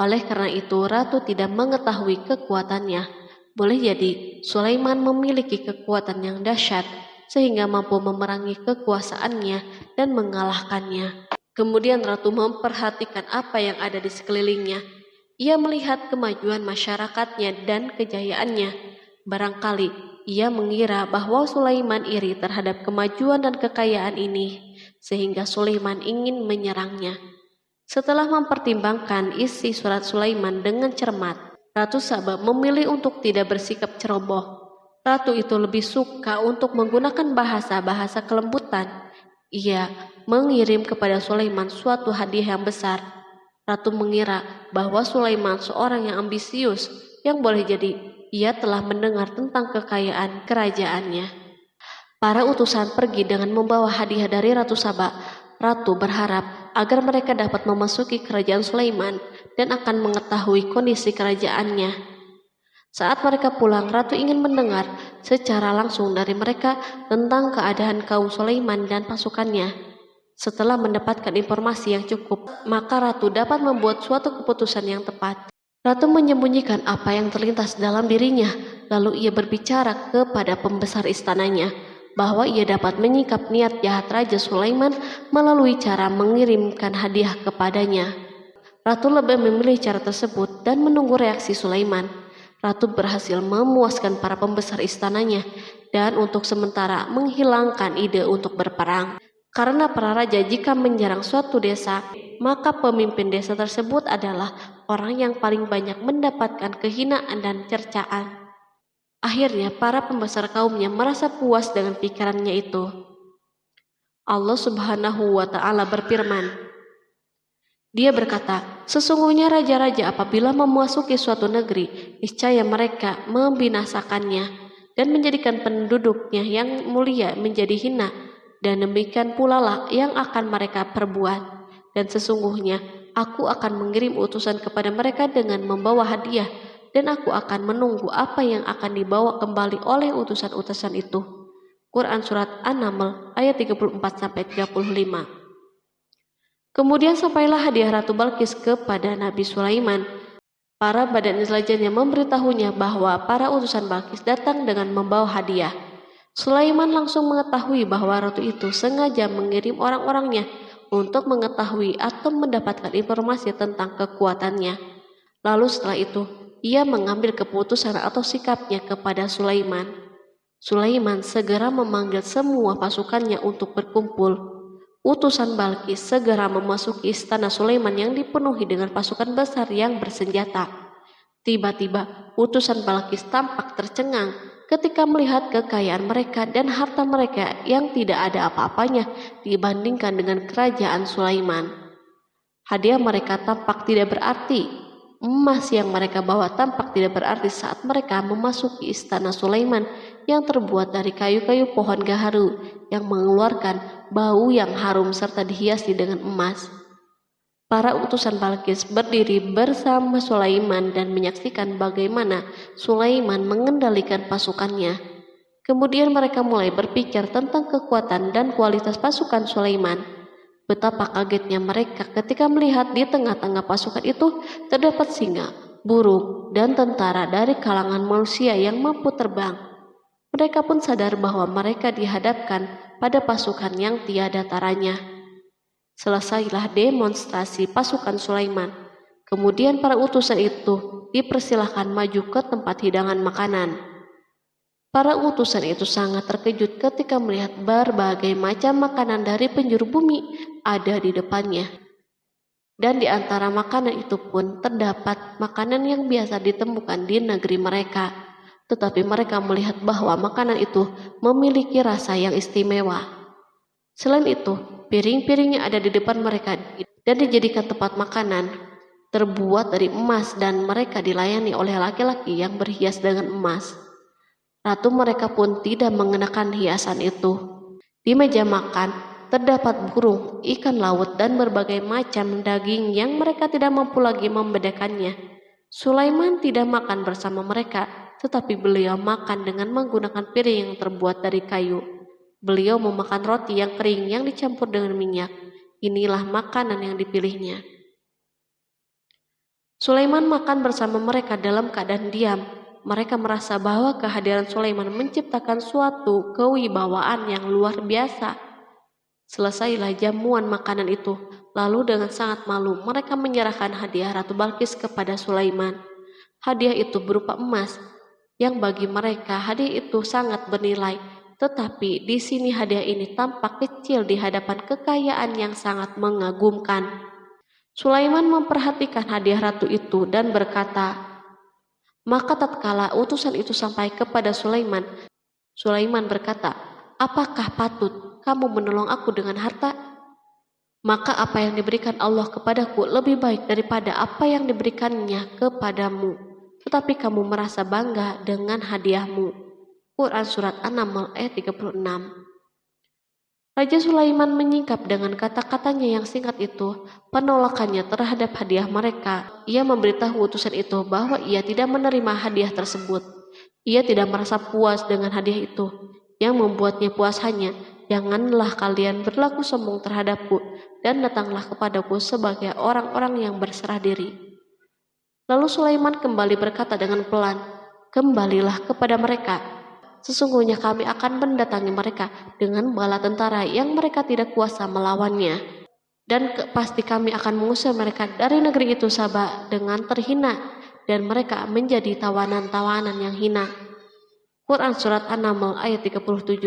Oleh karena itu, ratu tidak mengetahui kekuatannya. Boleh jadi Sulaiman memiliki kekuatan yang dahsyat sehingga mampu memerangi kekuasaannya dan mengalahkannya. Kemudian ratu memperhatikan apa yang ada di sekelilingnya. Ia melihat kemajuan masyarakatnya dan kejayaannya. Barangkali ia mengira bahwa Sulaiman iri terhadap kemajuan dan kekayaan ini, sehingga Sulaiman ingin menyerangnya. Setelah mempertimbangkan isi surat Sulaiman dengan cermat, Ratu Saba memilih untuk tidak bersikap ceroboh. Ratu itu lebih suka untuk menggunakan bahasa-bahasa kelembutan. Ia mengirim kepada Sulaiman suatu hadiah yang besar. Ratu mengira bahwa Sulaiman seorang yang ambisius, yang boleh jadi ia telah mendengar tentang kekayaan kerajaannya. Para utusan pergi dengan membawa hadiah dari Ratu Saba. Ratu berharap agar mereka dapat memasuki kerajaan Sulaiman dan akan mengetahui kondisi kerajaannya. Saat mereka pulang, Ratu ingin mendengar secara langsung dari mereka tentang keadaan kaum Sulaiman dan pasukannya. Setelah mendapatkan informasi yang cukup, maka Ratu dapat membuat suatu keputusan yang tepat. Ratu menyembunyikan apa yang terlintas dalam dirinya, lalu ia berbicara kepada pembesar istananya bahwa ia dapat menyingkap niat jahat Raja Sulaiman melalui cara mengirimkan hadiah kepadanya. Ratu lebih memilih cara tersebut dan menunggu reaksi Sulaiman. Ratu berhasil memuaskan para pembesar istananya dan untuk sementara menghilangkan ide untuk berperang. Karena para raja jika menyerang suatu desa, maka pemimpin desa tersebut adalah orang yang paling banyak mendapatkan kehinaan dan cercaan. Akhirnya para pembesar kaumnya merasa puas dengan pikirannya itu. Allah Subhanahu wa Ta'ala berfirman, Dia berkata, "Sesungguhnya raja-raja apabila memasuki suatu negeri, niscaya mereka membinasakannya dan menjadikan penduduknya yang mulia menjadi hina, dan demikian pula lah yang akan mereka perbuat. Dan sesungguhnya aku akan mengirim utusan kepada mereka dengan membawa hadiah, dan aku akan menunggu apa yang akan dibawa kembali oleh utusan-utusan itu." Quran Surat An-Naml ayat 34-35. Kemudian sampailah hadiah Ratu Balkis kepada Nabi Sulaiman. Para badan intelijennya memberitahunya bahwa para utusan Balkis datang dengan membawa hadiah. Sulaiman langsung mengetahui bahwa ratu itu sengaja mengirim orang-orangnya untuk mengetahui atau mendapatkan informasi tentang kekuatannya. Lalu setelah itu, ia mengambil keputusan atau sikapnya kepada Sulaiman. Sulaiman segera memanggil semua pasukannya untuk berkumpul. Utusan Balkis segera memasuki istana Sulaiman yang dipenuhi dengan pasukan besar yang bersenjata. Tiba-tiba, utusan Balkis tampak tercengang ketika melihat kekayaan mereka dan harta mereka yang tidak ada apa-apanya dibandingkan dengan kerajaan Sulaiman. Hadiah mereka tampak tidak berarti. Emas yang mereka bawa tampak tidak berarti saat mereka memasuki istana Sulaiman yang terbuat dari kayu-kayu pohon gaharu yang mengeluarkan bau yang harum serta dihiasi dengan emas. Para utusan Balkis berdiri bersama Sulaiman dan menyaksikan bagaimana Sulaiman mengendalikan pasukannya. Kemudian mereka mulai berpikir tentang kekuatan dan kualitas pasukan Sulaiman. Betapa kagetnya mereka ketika melihat di tengah-tengah pasukan itu terdapat singa, burung, dan tentara dari kalangan manusia yang mampu terbang. Mereka pun sadar bahwa mereka dihadapkan pada pasukan yang tiada taranya. Selesailah demonstrasi pasukan Sulaiman. Kemudian para utusan itu dipersilahkan maju ke tempat hidangan makanan. Para utusan itu sangat terkejut ketika melihat berbagai macam makanan dari penjuru bumi ada di depannya. Dan di antara makanan itu pun terdapat makanan yang biasa ditemukan di negeri mereka. Tetapi mereka melihat bahwa makanan itu memiliki rasa yang istimewa. Selain itu, piring-piring yang ada di depan mereka dan dijadikan tempat makanan terbuat dari emas dan mereka dilayani oleh laki-laki yang berhias dengan emas. Ratu mereka pun tidak mengenakan hiasan itu. Di meja makan terdapat burung, ikan laut, dan berbagai macam daging yang mereka tidak mampu lagi membedakannya. Sulaiman tidak makan bersama mereka, tetapi beliau makan dengan menggunakan piring yang terbuat dari kayu. Beliau memakan roti yang kering yang dicampur dengan minyak. Inilah makanan yang dipilihnya. Sulaiman makan bersama mereka dalam keadaan diam. Mereka merasa bahwa kehadiran Sulaiman menciptakan suatu kewibawaan yang luar biasa. Selesailah jamuan makanan itu. Lalu dengan sangat malu mereka menyerahkan hadiah Ratu Balkis kepada Sulaiman. Hadiah itu berupa emas, yang bagi mereka hadiah itu sangat bernilai. Tetapi di sini hadiah ini tampak kecil di hadapan kekayaan yang sangat mengagumkan. Sulaiman memperhatikan hadiah ratu itu dan berkata, maka tatkala utusan itu sampai kepada Sulaiman, Sulaiman berkata, apakah patut kamu menolong aku dengan harta? Maka apa yang diberikan Allah kepadaku lebih baik daripada apa yang diberikannya kepadamu. Tetapi kamu merasa bangga dengan hadiahmu. Quran Surat An-Naml ayat 36. Raja Sulaiman menyingkap dengan kata-katanya yang singkat itu penolakannya terhadap hadiah mereka. Ia memberitahu utusan itu bahwa ia tidak menerima hadiah tersebut. Ia tidak merasa puas dengan hadiah itu. Yang membuatnya puas hanya, janganlah kalian berlaku sombong terhadapku dan datanglah kepadaku sebagai orang-orang yang berserah diri. Lalu Sulaiman kembali berkata dengan pelan, kembalilah kepada mereka. Sesungguhnya kami akan mendatangi mereka dengan bala tentara yang mereka tidak kuasa melawannya. Dan pasti kami akan mengusir mereka dari negeri itu Saba dengan terhina dan mereka menjadi tawanan-tawanan yang hina. Quran Surat An-Naml ayat 37.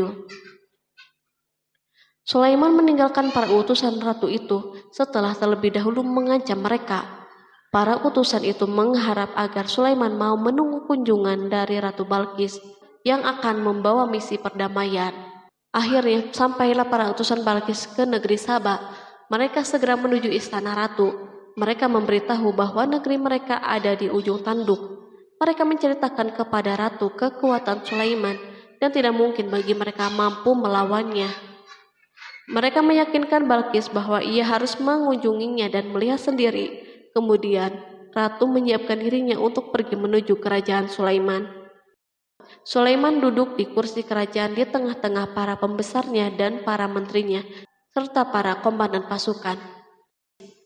Sulaiman meninggalkan para utusan ratu itu setelah terlebih dahulu mengancam mereka. Para utusan itu mengharap agar Sulaiman mau menunggu kunjungan dari Ratu Balkis yang akan membawa misi perdamaian. Akhirnya sampailah para utusan Balkis ke negeri Saba. Mereka segera menuju istana ratu. Mereka memberitahu bahwa negeri mereka ada di ujung tanduk. Mereka menceritakan kepada ratu kekuatan Sulaiman dan tidak mungkin bagi mereka mampu melawannya. Mereka meyakinkan Balkis bahwa ia harus mengunjunginya dan melihat sendiri. Kemudian ratu menyiapkan dirinya untuk pergi menuju kerajaan Sulaiman. Sulaiman duduk di kursi kerajaan di tengah-tengah para pembesarnya dan para menterinya, serta para komandan pasukan.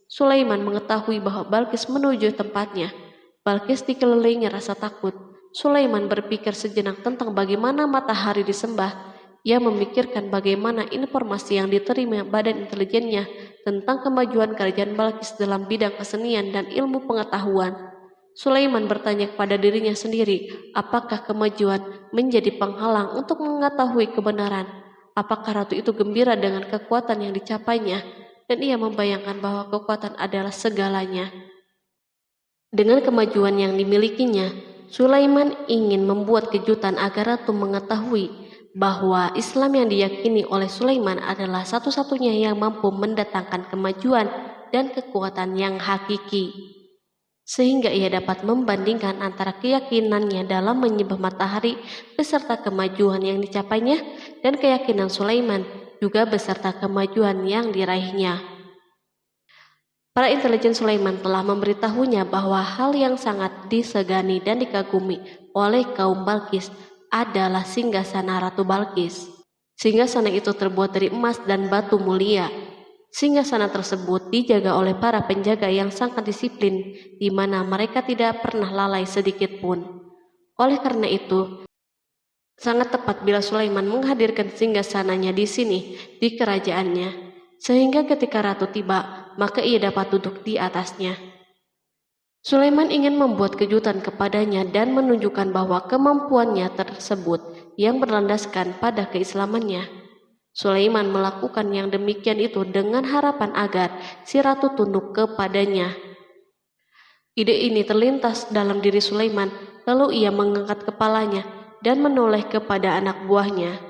Sulaiman mengetahui bahwa Balkis menuju tempatnya. Balkis dikelilingi rasa takut. Sulaiman berpikir sejenak tentang bagaimana matahari disembah. Ia memikirkan bagaimana informasi yang diterima badan intelijennya tentang kemajuan kerajaan Balkis dalam bidang kesenian dan ilmu pengetahuan. Sulaiman bertanya kepada dirinya sendiri, apakah kemajuan menjadi penghalang untuk mengetahui kebenaran? Apakah ratu itu gembira dengan kekuatan yang dicapainya? Dan ia membayangkan bahwa kekuatan adalah segalanya. Dengan kemajuan yang dimilikinya, Sulaiman ingin membuat kejutan agar ratu mengetahui bahwa Islam yang diyakini oleh Sulaiman adalah satu-satunya yang mampu mendatangkan kemajuan dan kekuatan yang hakiki. sehingga ia dapat membandingkan antara keyakinannya dalam menyembah matahari beserta kemajuan yang dicapainya dan keyakinan Sulaiman juga beserta kemajuan yang diraihnya. Para intelijen Sulaiman telah memberitahunya bahwa hal yang sangat disegani dan dikagumi oleh kaum Balkis adalah singgasana Ratu Balkis. Singgasana itu terbuat dari emas dan batu mulia. Singgasana tersebut dijaga oleh para penjaga yang sangat disiplin, di mana mereka tidak pernah lalai sedikit pun. Oleh karena itu, sangat tepat bila Sulaiman menghadirkan singgasananya di sini, di kerajaannya, sehingga ketika ratu tiba, maka ia dapat duduk di atasnya. Sulaiman ingin membuat kejutan kepadanya dan menunjukkan bahwa kemampuannya tersebut yang berlandaskan pada keislamannya. Sulaiman melakukan yang demikian itu dengan harapan agar si ratu tunduk kepadanya. Ide ini terlintas dalam diri Sulaiman, lalu ia mengangkat kepalanya dan menoleh kepada anak buahnya.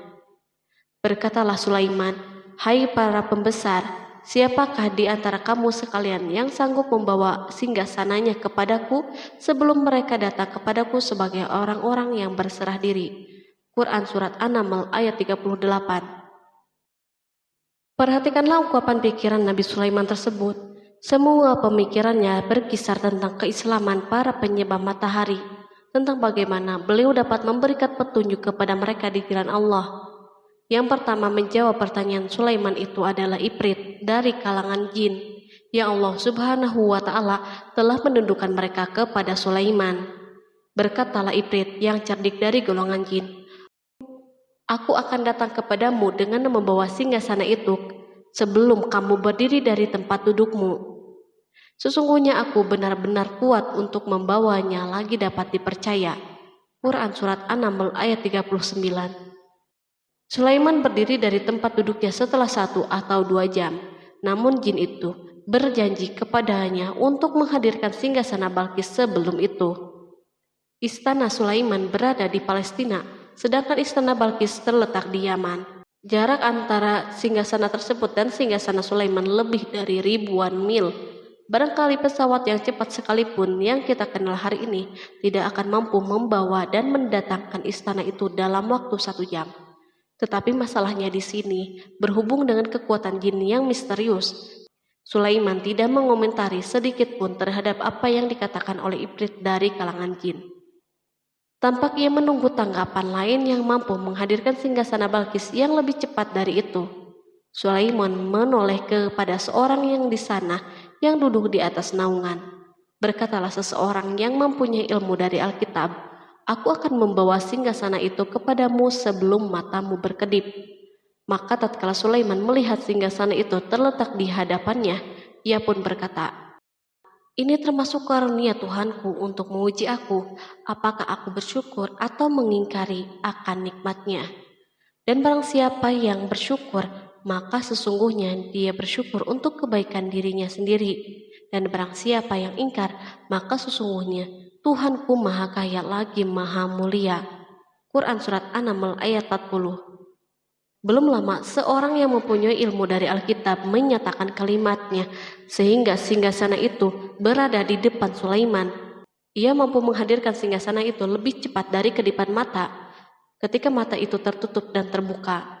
Berkatalah Sulaiman, "Hai para pembesar, siapakah di antara kamu sekalian yang sanggup membawa singgasananya kepadaku sebelum mereka datang kepadaku sebagai orang-orang yang berserah diri?" Quran Surat An-Naml ayat 38. Perhatikanlah ungkapan pikiran Nabi Sulaiman tersebut. Semua pemikirannya berkisar tentang keislaman para penyembah matahari, tentang bagaimana beliau dapat memberikan petunjuk kepada mereka di jalan Allah. Yang pertama menjawab pertanyaan Sulaiman itu adalah Ifrit dari kalangan jin, yang Allah Subhanahu wa Ta'ala telah menundukkan mereka kepada Sulaiman. Berkatalah Ifrit yang cerdik dari golongan jin, "Aku akan datang kepadamu dengan membawa singgasana itu sebelum kamu berdiri dari tempat dudukmu. Sesungguhnya aku benar-benar kuat untuk membawanya lagi dapat dipercaya." Quran Surat An-Naml ayat 39. Sulaiman berdiri dari tempat duduknya setelah 1 atau 2 jam. Namun jin itu berjanji kepadanya untuk menghadirkan singgasana Balkis sebelum itu. Istana Sulaiman berada di Palestina, sedangkan istana Balkis terletak di Yaman. Jarak antara singgasana tersebut dan singgasana Sulaiman lebih dari ribuan mil. Barangkali pesawat yang cepat sekalipun yang kita kenal hari ini tidak akan mampu membawa dan mendatangkan istana itu dalam waktu 1 jam. Tetapi masalahnya di sini berhubung dengan kekuatan jin yang misterius. Sulaiman tidak mengomentari sedikit pun terhadap apa yang dikatakan oleh Ifrit dari kalangan jin. Tampak ia menunggu tanggapan lain yang mampu menghadirkan singgasana Balkis yang lebih cepat dari itu. Sulaiman menoleh kepada seorang yang di sana yang duduk di atas naungan. Berkatalah seseorang yang mempunyai ilmu dari Alkitab, "Aku akan membawa singgasana itu kepadamu sebelum matamu berkedip." Maka tatkala Sulaiman melihat singgasana itu terletak di hadapannya, ia pun berkata, "Ini termasuk karunia Tuhanku untuk menguji aku, apakah aku bersyukur atau mengingkari akan nikmatnya. Dan barang siapa yang bersyukur, maka sesungguhnya dia bersyukur untuk kebaikan dirinya sendiri. Dan barang siapa yang ingkar, maka sesungguhnya Tuhanku maha kaya lagi maha mulia." Quran Surat An-Naml ayat 40. Belum lama, seorang yang mempunyai ilmu dari Alkitab menyatakan kalimatnya, sehingga singgasana itu berada di depan Sulaiman. Ia mampu menghadirkan singgasana itu lebih cepat dari kedipan mata, ketika mata itu tertutup dan terbuka.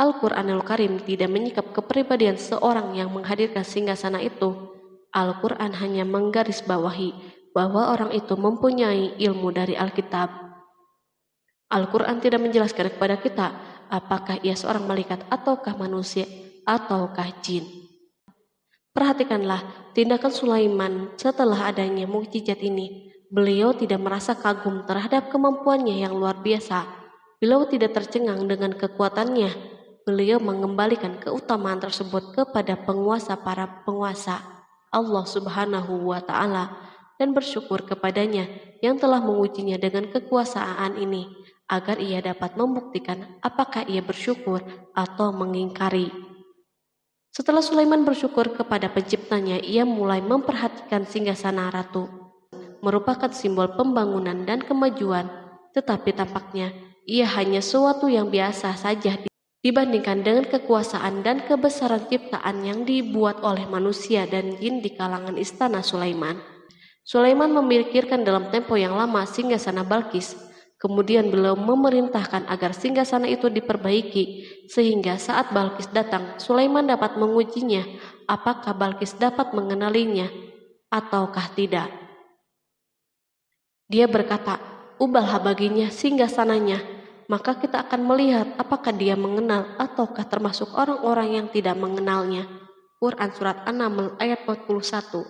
Al-Quranul Karim tidak menyikap kepribadian seorang yang menghadirkan singgasana itu. Al-Quran hanya menggarisbawahi bahwa orang itu mempunyai ilmu dari Alkitab. Al-Quran tidak menjelaskan kepada kita apakah ia seorang malaikat ataukah manusia ataukah jin. Perhatikanlah tindakan Sulaiman setelah adanya mukjizat ini. Beliau tidak merasa kagum terhadap kemampuannya yang luar biasa. Beliau tidak tercengang dengan kekuatannya. Beliau mengembalikan keutamaan tersebut kepada penguasa para penguasa, Allah Subhanahu wa Ta'ala, dan bersyukur kepadanya yang telah mengujinya dengan kekuasaan ini, agar ia dapat membuktikan apakah ia bersyukur atau mengingkari. Setelah Sulaiman bersyukur kepada penciptanya, ia mulai memperhatikan singgasana ratu. Merupakan simbol pembangunan dan kemajuan, tetapi tampaknya ia hanya sesuatu yang biasa saja dibandingkan dengan kekuasaan dan kebesaran ciptaan yang dibuat oleh manusia dan jin di kalangan istana Sulaiman. Sulaiman memikirkan dalam tempo yang lama singgasana Balkis. Kemudian beliau memerintahkan agar singgasana itu diperbaiki, sehingga saat Balkis datang, Sulaiman dapat mengujinya apakah Balkis dapat mengenalinya ataukah tidak. Dia berkata, "Ubahlah baginya singgasananya, maka kita akan melihat apakah dia mengenal ataukah termasuk orang-orang yang tidak mengenalnya." Quran Surat An-Naml ayat 41.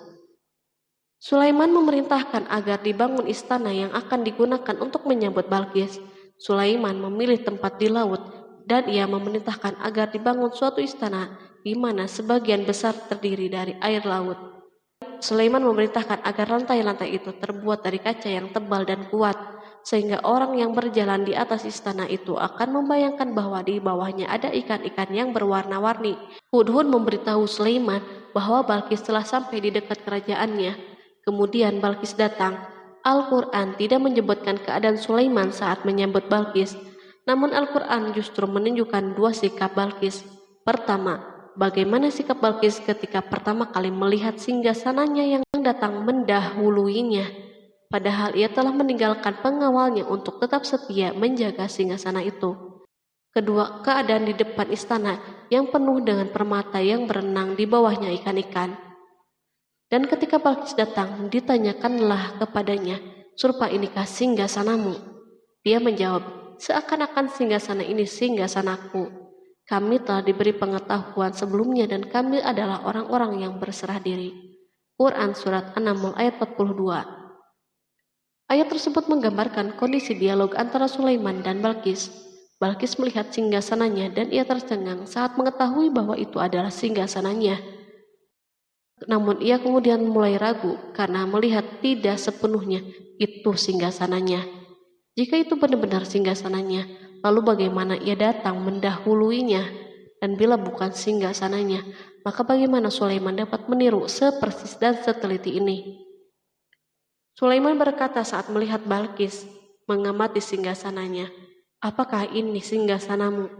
Sulaiman memerintahkan agar dibangun istana yang akan digunakan untuk menyambut Balkis. Sulaiman memilih tempat di laut dan ia memerintahkan agar dibangun suatu istana di mana sebagian besar terdiri dari air laut. Sulaiman memerintahkan agar lantai-lantai itu terbuat dari kaca yang tebal dan kuat, sehingga orang yang berjalan di atas istana itu akan membayangkan bahwa di bawahnya ada ikan-ikan yang berwarna-warni. Hudhud memberitahu Sulaiman bahwa Balkis telah sampai di dekat kerajaannya. Kemudian Balkis datang. Al-Quran tidak menyebutkan keadaan Sulaiman saat menyambut Balkis, namun Al-Quran justru menunjukkan dua sikap Balkis. Pertama, bagaimana sikap Balkis ketika pertama kali melihat singgasananya yang datang mendahuluinya, padahal ia telah meninggalkan pengawalnya untuk tetap setia menjaga singgasana itu. Kedua, keadaan di depan istana yang penuh dengan permata yang berenang di bawahnya ikan-ikan. Dan ketika Balkis datang, ditanyakanlah kepadanya, "Serupa inikah singgasanamu?" Dia menjawab, "Seakan-akan singgasana ini singgasanaku. Kami telah diberi pengetahuan sebelumnya dan kami adalah orang-orang yang berserah diri." Quran Surat An-Naml ayat 42. Ayat tersebut menggambarkan kondisi dialog antara Sulaiman dan Balkis. Balkis melihat singgasananya dan ia tercengang saat mengetahui bahwa itu adalah singgasananya. Namun ia kemudian mulai ragu karena melihat tidak sepenuhnya itu singgasananya. Jika itu benar-benar singgasananya, lalu bagaimana ia datang mendahuluinya? Dan bila bukan singgasananya, maka bagaimana Sulaiman dapat meniru sepersis dan seteliti ini? Sulaiman berkata saat melihat Balkis mengamati singgasananya, "Apakah ini singgasanamu?"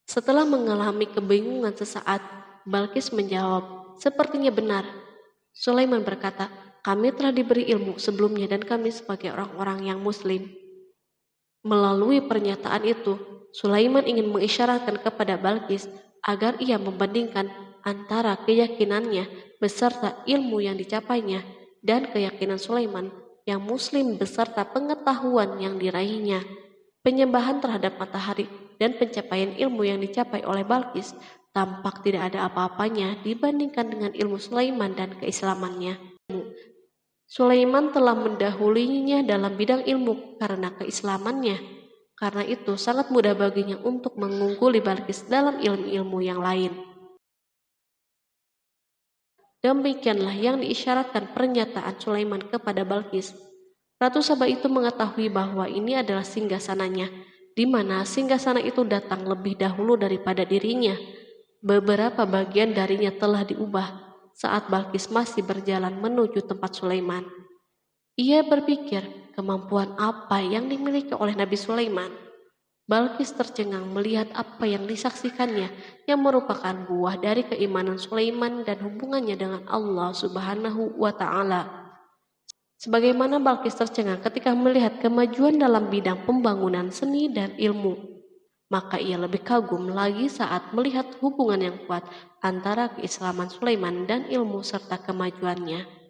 Setelah mengalami kebingungan sesaat, Balkis menjawab, "Sepertinya benar." Sulaiman berkata, "Kami telah diberi ilmu sebelumnya dan kami sebagai orang-orang yang muslim." Melalui pernyataan itu, Sulaiman ingin mengisyaratkan kepada Balkis agar ia membandingkan antara keyakinannya beserta ilmu yang dicapainya dan keyakinan Sulaiman yang muslim beserta pengetahuan yang diraihnya. Penyembahan terhadap matahari dan pencapaian ilmu yang dicapai oleh Balkis tampak tidak ada apa-apanya dibandingkan dengan ilmu Sulaiman dan keislamannya. Sulaiman telah mendahulinya dalam bidang ilmu karena keislamannya. Karena itu sangat mudah baginya untuk mengungguli Balkis dalam ilmu-ilmu yang lain. Demikianlah yang diisyaratkan pernyataan Sulaiman kepada Balkis. Ratu Saba itu mengetahui bahwa ini adalah singgasananya, di mana singgasana itu datang lebih dahulu daripada dirinya. Beberapa bagian darinya telah diubah saat Balkis masih berjalan menuju tempat Sulaiman. Ia berpikir kemampuan apa yang dimiliki oleh Nabi Sulaiman. Balkis tercengang melihat apa yang disaksikannya yang merupakan buah dari keimanan Sulaiman dan hubungannya dengan Allah Subhanahu wa Ta'ala. Sebagaimana Balkis tercengang ketika melihat kemajuan dalam bidang pembangunan seni dan ilmu, maka ia lebih kagum lagi saat melihat hubungan yang kuat antara keislaman Sulaiman dan ilmu serta kemajuannya.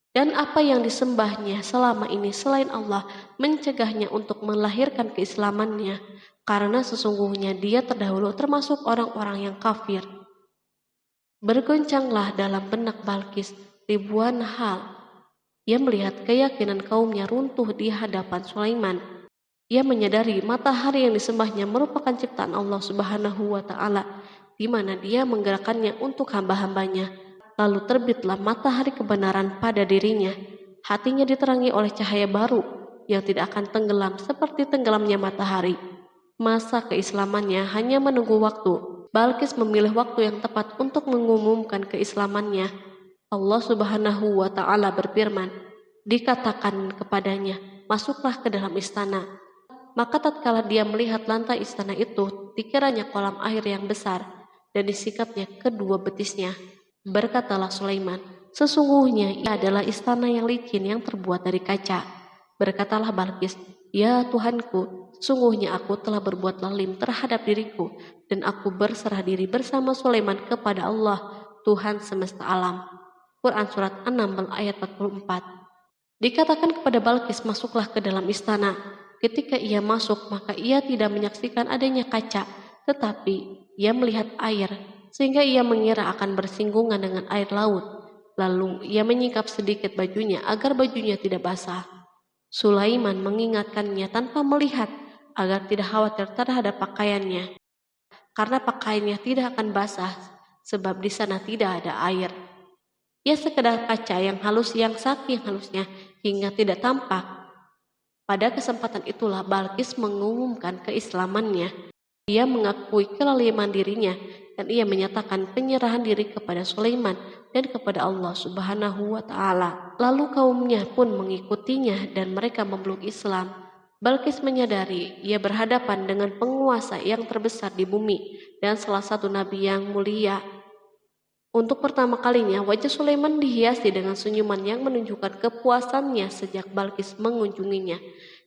Dan apa yang disembahnya selama ini selain Allah mencegahnya untuk melahirkan keislamannya, karena sesungguhnya dia terdahulu termasuk orang-orang yang kafir. Bergoncanglah dalam benak Balkis ribuan hal. Ia melihat keyakinan kaumnya runtuh di hadapan Sulaiman. Ia menyadari matahari yang disembahnya merupakan ciptaan Allah Subhanahu wa Ta'ala, di mana dia menggerakkannya untuk hamba-hambanya. Lalu terbitlah matahari kebenaran pada dirinya. Hatinya diterangi oleh cahaya baru yang tidak akan tenggelam seperti tenggelamnya matahari. Masa keislamannya hanya menunggu waktu. Balkis memilih waktu yang tepat untuk mengumumkan keislamannya. Allah Subhanahu wa Ta'ala berfirman, dikatakan kepadanya, "Masuklah ke dalam istana." Maka tatkala dia melihat lantai istana itu, dikiranya kolam air yang besar dan disikapnya kedua betisnya. Berkatalah Sulaiman, Sesungguhnya ia adalah istana yang licin yang terbuat dari kaca. Berkatalah Balqis, "Ya Tuhanku, sesungguhnya aku telah berbuat zalim terhadap diriku, dan aku berserah diri bersama Sulaiman kepada Allah, Tuhan semesta alam." Quran Surat 6 ayat 44. Dikatakan kepada Balqis, masuklah ke dalam istana. Ketika ia masuk, maka ia tidak menyaksikan adanya kaca, tetapi ia melihat air, sehingga ia mengira akan bersinggungan dengan air laut. Lalu ia menyingkap sedikit bajunya agar bajunya tidak basah. Sulaiman mengingatkannya tanpa melihat agar tidak khawatir terhadap pakaiannya, karena pakaiannya tidak akan basah sebab di sana tidak ada air. Ia sekedar kaca yang halus yang saking halusnya hingga tidak tampak. Pada kesempatan itulah Balqis mengumumkan keislamannya. Ia mengakui kelaliman dirinya dan ia menyatakan penyerahan diri kepada Sulaiman dan kepada Allah Subhanahu wa Ta'ala. Lalu kaumnya pun mengikutinya dan mereka memeluk Islam. Balqis menyadari ia berhadapan dengan penguasa yang terbesar di bumi dan salah satu nabi yang mulia. Untuk pertama kalinya wajah Sulaiman dihiasi dengan senyuman yang menunjukkan kepuasannya sejak Balqis mengunjunginya.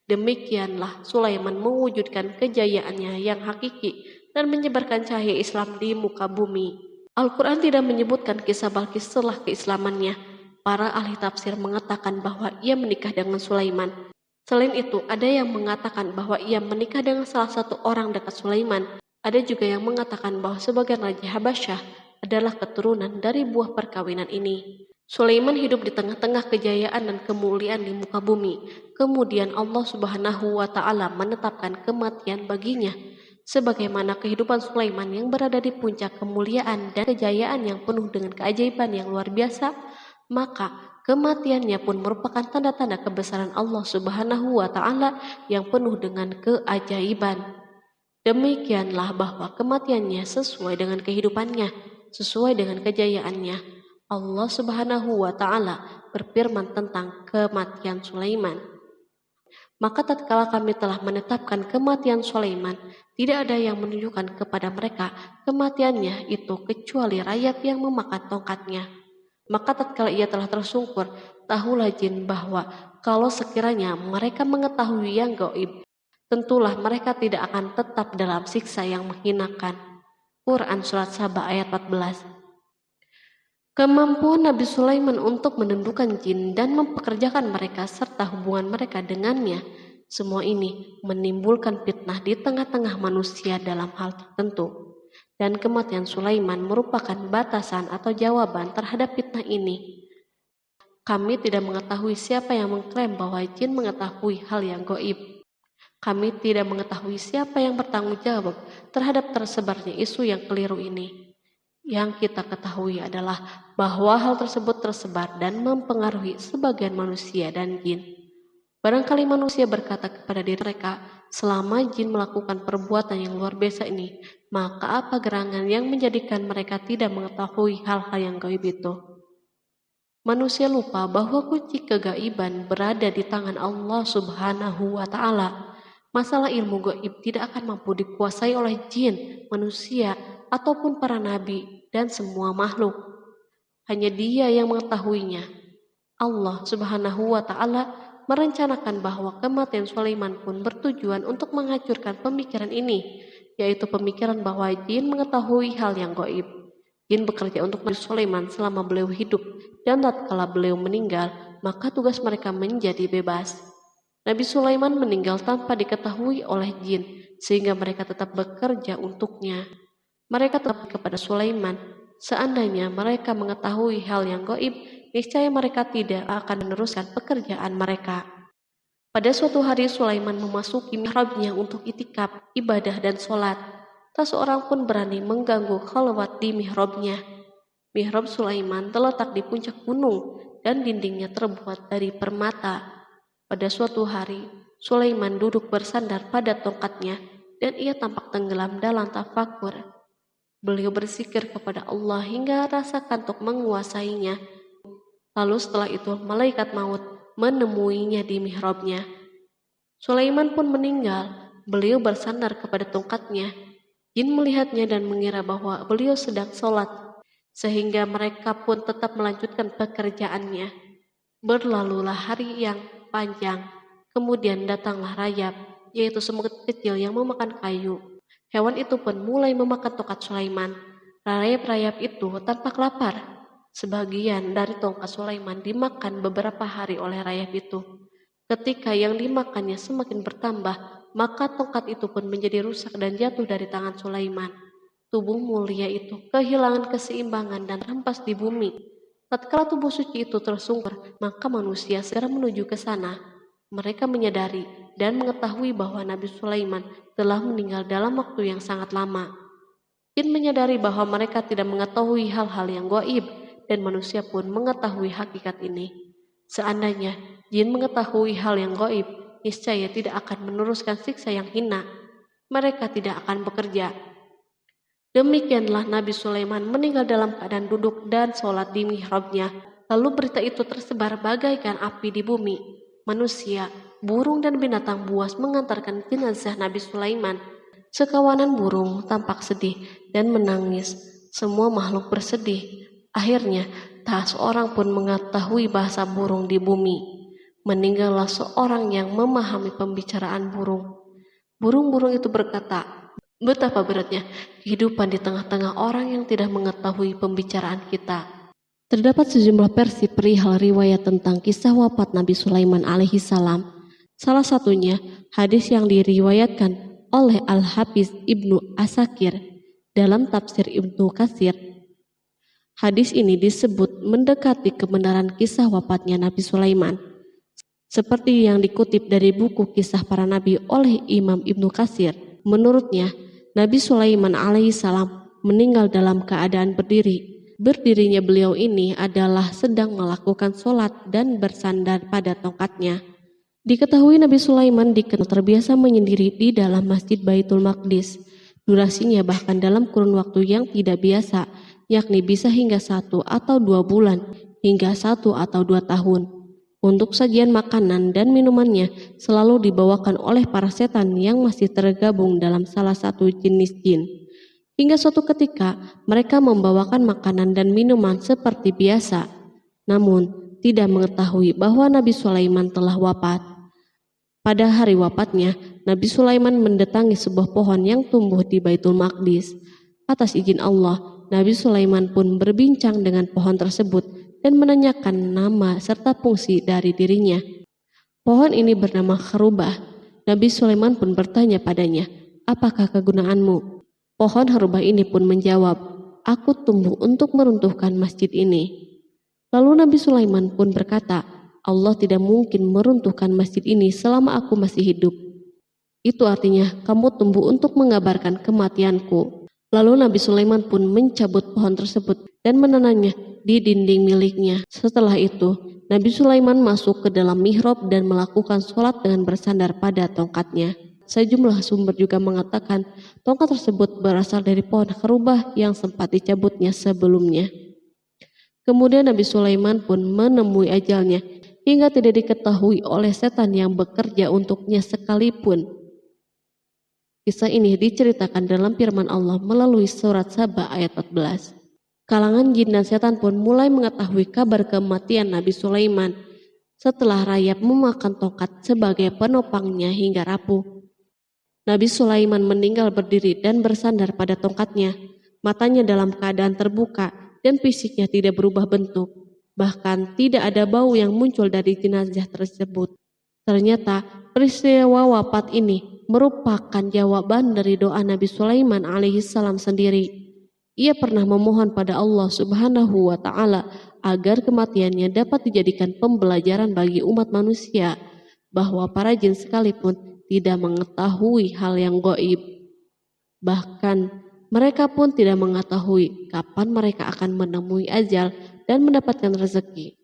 Demikianlah Sulaiman mewujudkan kejayaannya yang hakiki dan menyebarkan cahaya Islam di muka bumi. Al-Quran tidak menyebutkan kisah Balqis setelah keislamannya. Para ahli tafsir mengatakan bahwa ia menikah dengan Sulaiman. Selain itu, ada yang mengatakan bahwa ia menikah dengan salah satu orang dekat Sulaiman. Ada juga yang mengatakan bahwa sebagian Raja Habasyah adalah keturunan dari buah perkawinan ini. Sulaiman hidup di tengah-tengah kejayaan dan kemuliaan di muka bumi. Kemudian Allah Subhanahu wa Ta'ala menetapkan kematian baginya. Sebagaimana kehidupan Sulaiman yang berada di puncak kemuliaan dan kejayaan yang penuh dengan keajaiban yang luar biasa, maka kematiannya pun merupakan tanda-tanda kebesaran Allah Subhanahu wa Ta'ala yang penuh dengan keajaiban. Demikianlah bahwa kematiannya sesuai dengan kehidupannya, sesuai dengan kejayaannya. Allah Subhanahu wa Ta'ala berfirman tentang kematian Sulaiman. Maka tatkala kami telah menetapkan kematian Sulaiman, tidak ada yang menunjukkan kepada mereka kematiannya itu kecuali rayap yang memakan tongkatnya. Maka tatkala ia telah tersungkur, tahulah jin bahwa kalau sekiranya mereka mengetahui yang gaib, tentulah mereka tidak akan tetap dalam siksa yang menghinakan. Quran Surat Saba ayat 14. Kemampuan Nabi Sulaiman untuk menundukkan jin dan mempekerjakan mereka serta hubungan mereka dengannya, semua ini menimbulkan fitnah di tengah-tengah manusia dalam hal tertentu. Dan kematian Sulaiman merupakan batasan atau jawaban terhadap fitnah ini. Kami tidak mengetahui siapa yang mengklaim bahwa jin mengetahui hal yang gaib. Kami tidak mengetahui siapa yang bertanggung jawab terhadap tersebarnya isu yang keliru ini. Yang kita ketahui adalah bahwa hal tersebut tersebar dan mempengaruhi sebagian manusia dan jin. Barangkali manusia berkata kepada diri mereka, selama jin melakukan perbuatan yang luar biasa ini, maka apa gerangan yang menjadikan mereka tidak mengetahui hal-hal yang gaib itu? Manusia lupa bahwa kunci kegaiban berada di tangan Allah Subhanahu wa Ta'ala. Masalah ilmu gaib tidak akan mampu dikuasai oleh jin, manusia, ataupun para nabi dan semua makhluk. Hanya Dia yang mengetahuinya. Allah Subhanahu wa Ta'ala merencanakan bahwa kematian Sulaiman pun bertujuan untuk menghancurkan pemikiran ini, yaitu pemikiran bahwa jin mengetahui hal yang gaib. Jin bekerja untuk Nabi Sulaiman selama beliau hidup, dan tatkala beliau meninggal, maka tugas mereka menjadi bebas. Nabi Sulaiman meninggal tanpa diketahui oleh jin, sehingga mereka tetap bekerja untuknya. Mereka tetap kepada Sulaiman. Seandainya mereka mengetahui hal yang gaib, niscaya mereka tidak akan meneruskan pekerjaan mereka. Pada suatu hari Sulaiman memasuki mihrabnya untuk itikaf, ibadah dan sholat. Tak seorang pun berani mengganggu khalwat di mihrabnya. Mihrab Sulaiman terletak di puncak gunung dan dindingnya terbuat dari permata. Pada suatu hari, Sulaiman duduk bersandar pada tongkatnya dan ia tampak tenggelam dalam tafakur. Beliau berzikir kepada Allah hingga rasa kantuk menguasainya. Lalu setelah itu malaikat maut menemuinya di mihrabnya. Sulaiman pun meninggal. Beliau bersandar kepada tongkatnya. Jin melihatnya dan mengira bahwa beliau sedang sholat. sehingga mereka pun tetap melanjutkan pekerjaannya. Berlalulah hari yang panjang, kemudian datanglah rayap, yaitu semut kecil yang memakan kayu. Hewan itu pun mulai memakan tongkat Sulaiman. Rayap-rayap itu tampak lapar. Sebagian dari tongkat Sulaiman dimakan beberapa hari oleh rayap itu. Ketika yang dimakannya semakin bertambah, maka tongkat itu pun menjadi rusak dan jatuh dari tangan Sulaiman. Tubuh mulia itu kehilangan keseimbangan dan terhempas di bumi. Tatkala tubuh suci itu tersungkur, maka manusia segera menuju ke sana. Mereka menyadari dan mengetahui bahwa Nabi Sulaiman telah meninggal dalam waktu yang sangat lama. Jin menyadari bahwa mereka tidak mengetahui hal-hal yang gaib, dan manusia pun mengetahui hakikat ini. Seandainya jin mengetahui hal yang gaib, niscaya tidak akan meneruskan siksa yang hina. Mereka tidak akan bekerja. Demikianlah Nabi Sulaiman meninggal dalam keadaan duduk dan sholat di mihrabnya. Lalu berita itu tersebar bagaikan api di bumi. Manusia, burung dan binatang buas mengantarkan jenazah Nabi Sulaiman. Sekawanan burung tampak sedih dan menangis. Semua makhluk bersedih. Akhirnya, tak seorang pun mengetahui bahasa burung di bumi. Meninggallah seorang yang memahami pembicaraan burung. Burung-burung itu berkata, "Betapa beratnya kehidupan di tengah-tengah orang yang tidak mengetahui pembicaraan kita." Terdapat sejumlah versi perihal riwayat tentang kisah wafat Nabi Sulaiman alaihi salam. Salah satunya hadis yang diriwayatkan oleh Al-Hafiz Ibnu Asakir dalam tafsir Ibnu Katsir. Hadis ini disebut mendekati kebenaran kisah wafatnya Nabi Sulaiman. Seperti yang dikutip dari buku Kisah Para Nabi oleh Imam Ibnu Katsir. Menurutnya, Nabi Sulaiman alaihissalam meninggal dalam keadaan berdiri. Berdirinya beliau ini adalah sedang melakukan sholat dan bersandar pada tongkatnya. Diketahui Nabi Sulaiman dikenal terbiasa menyendiri di dalam Masjid Baitul Maqdis. Durasinya bahkan dalam kurun waktu yang tidak biasa, yakni bisa hingga 1 atau 2 bulan, hingga 1 atau 2 tahun. Untuk sajian makanan dan minumannya selalu dibawakan oleh para setan yang masih tergabung dalam salah satu jenis jin. Hingga suatu ketika mereka membawakan makanan dan minuman seperti biasa, namun tidak mengetahui bahwa Nabi Sulaiman telah wafat. Pada hari wafatnya, Nabi Sulaiman mendatangi sebuah pohon yang tumbuh di Baitul Maqdis. Atas izin Allah, Nabi Sulaiman pun berbincang dengan pohon tersebut dan menanyakan nama serta fungsi dari dirinya. Pohon ini bernama Kharubah. Nabi Sulaiman pun bertanya padanya, "Apakah kegunaanmu?" Pohon Kharubah ini pun menjawab, "Aku tumbuh untuk meruntuhkan masjid ini." Lalu Nabi Sulaiman pun berkata, "Allah tidak mungkin meruntuhkan masjid ini selama aku masih hidup. Itu artinya kamu tumbuh untuk mengabarkan kematianku." Lalu Nabi Sulaiman pun mencabut pohon tersebut dan menanamnya di dinding miliknya. Setelah itu, Nabi Sulaiman masuk ke dalam mihrab dan melakukan sholat dengan bersandar pada tongkatnya. Sejumlah sumber juga mengatakan tongkat tersebut berasal dari pohon Kharubah yang sempat dicabutnya sebelumnya. Kemudian Nabi Sulaiman pun menemui ajalnya hingga tidak diketahui oleh setan yang bekerja untuknya sekalipun. Kisah ini diceritakan dalam firman Allah melalui surat Saba ayat 14. Kalangan jin dan setan pun mulai mengetahui kabar kematian Nabi Sulaiman setelah rayap memakan tongkat sebagai penopangnya hingga rapuh. Nabi Sulaiman meninggal berdiri dan bersandar pada tongkatnya. Matanya dalam keadaan terbuka dan fisiknya tidak berubah bentuk. Bahkan tidak ada bau yang muncul dari jenazah tersebut. Ternyata peristiwa wafat ini merupakan jawaban dari doa Nabi Sulaiman alaihissalam sendiri. Ia pernah memohon pada Allah Subhanahu wa Ta'ala agar kematiannya dapat dijadikan pembelajaran bagi umat manusia, bahwa para jin sekalipun tidak mengetahui hal yang gaib. Bahkan mereka pun tidak mengetahui kapan mereka akan menemui ajal dan mendapatkan rezeki.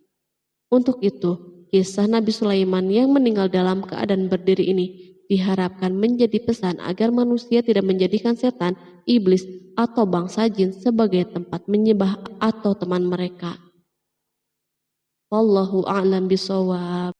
Untuk itu, kisah Nabi Sulaiman yang meninggal dalam keadaan berdiri ini diharapkan menjadi pesan agar manusia tidak menjadikan setan, iblis, atau bangsa jin sebagai tempat menyembah atau teman mereka. Wallahu a'lam bishawab.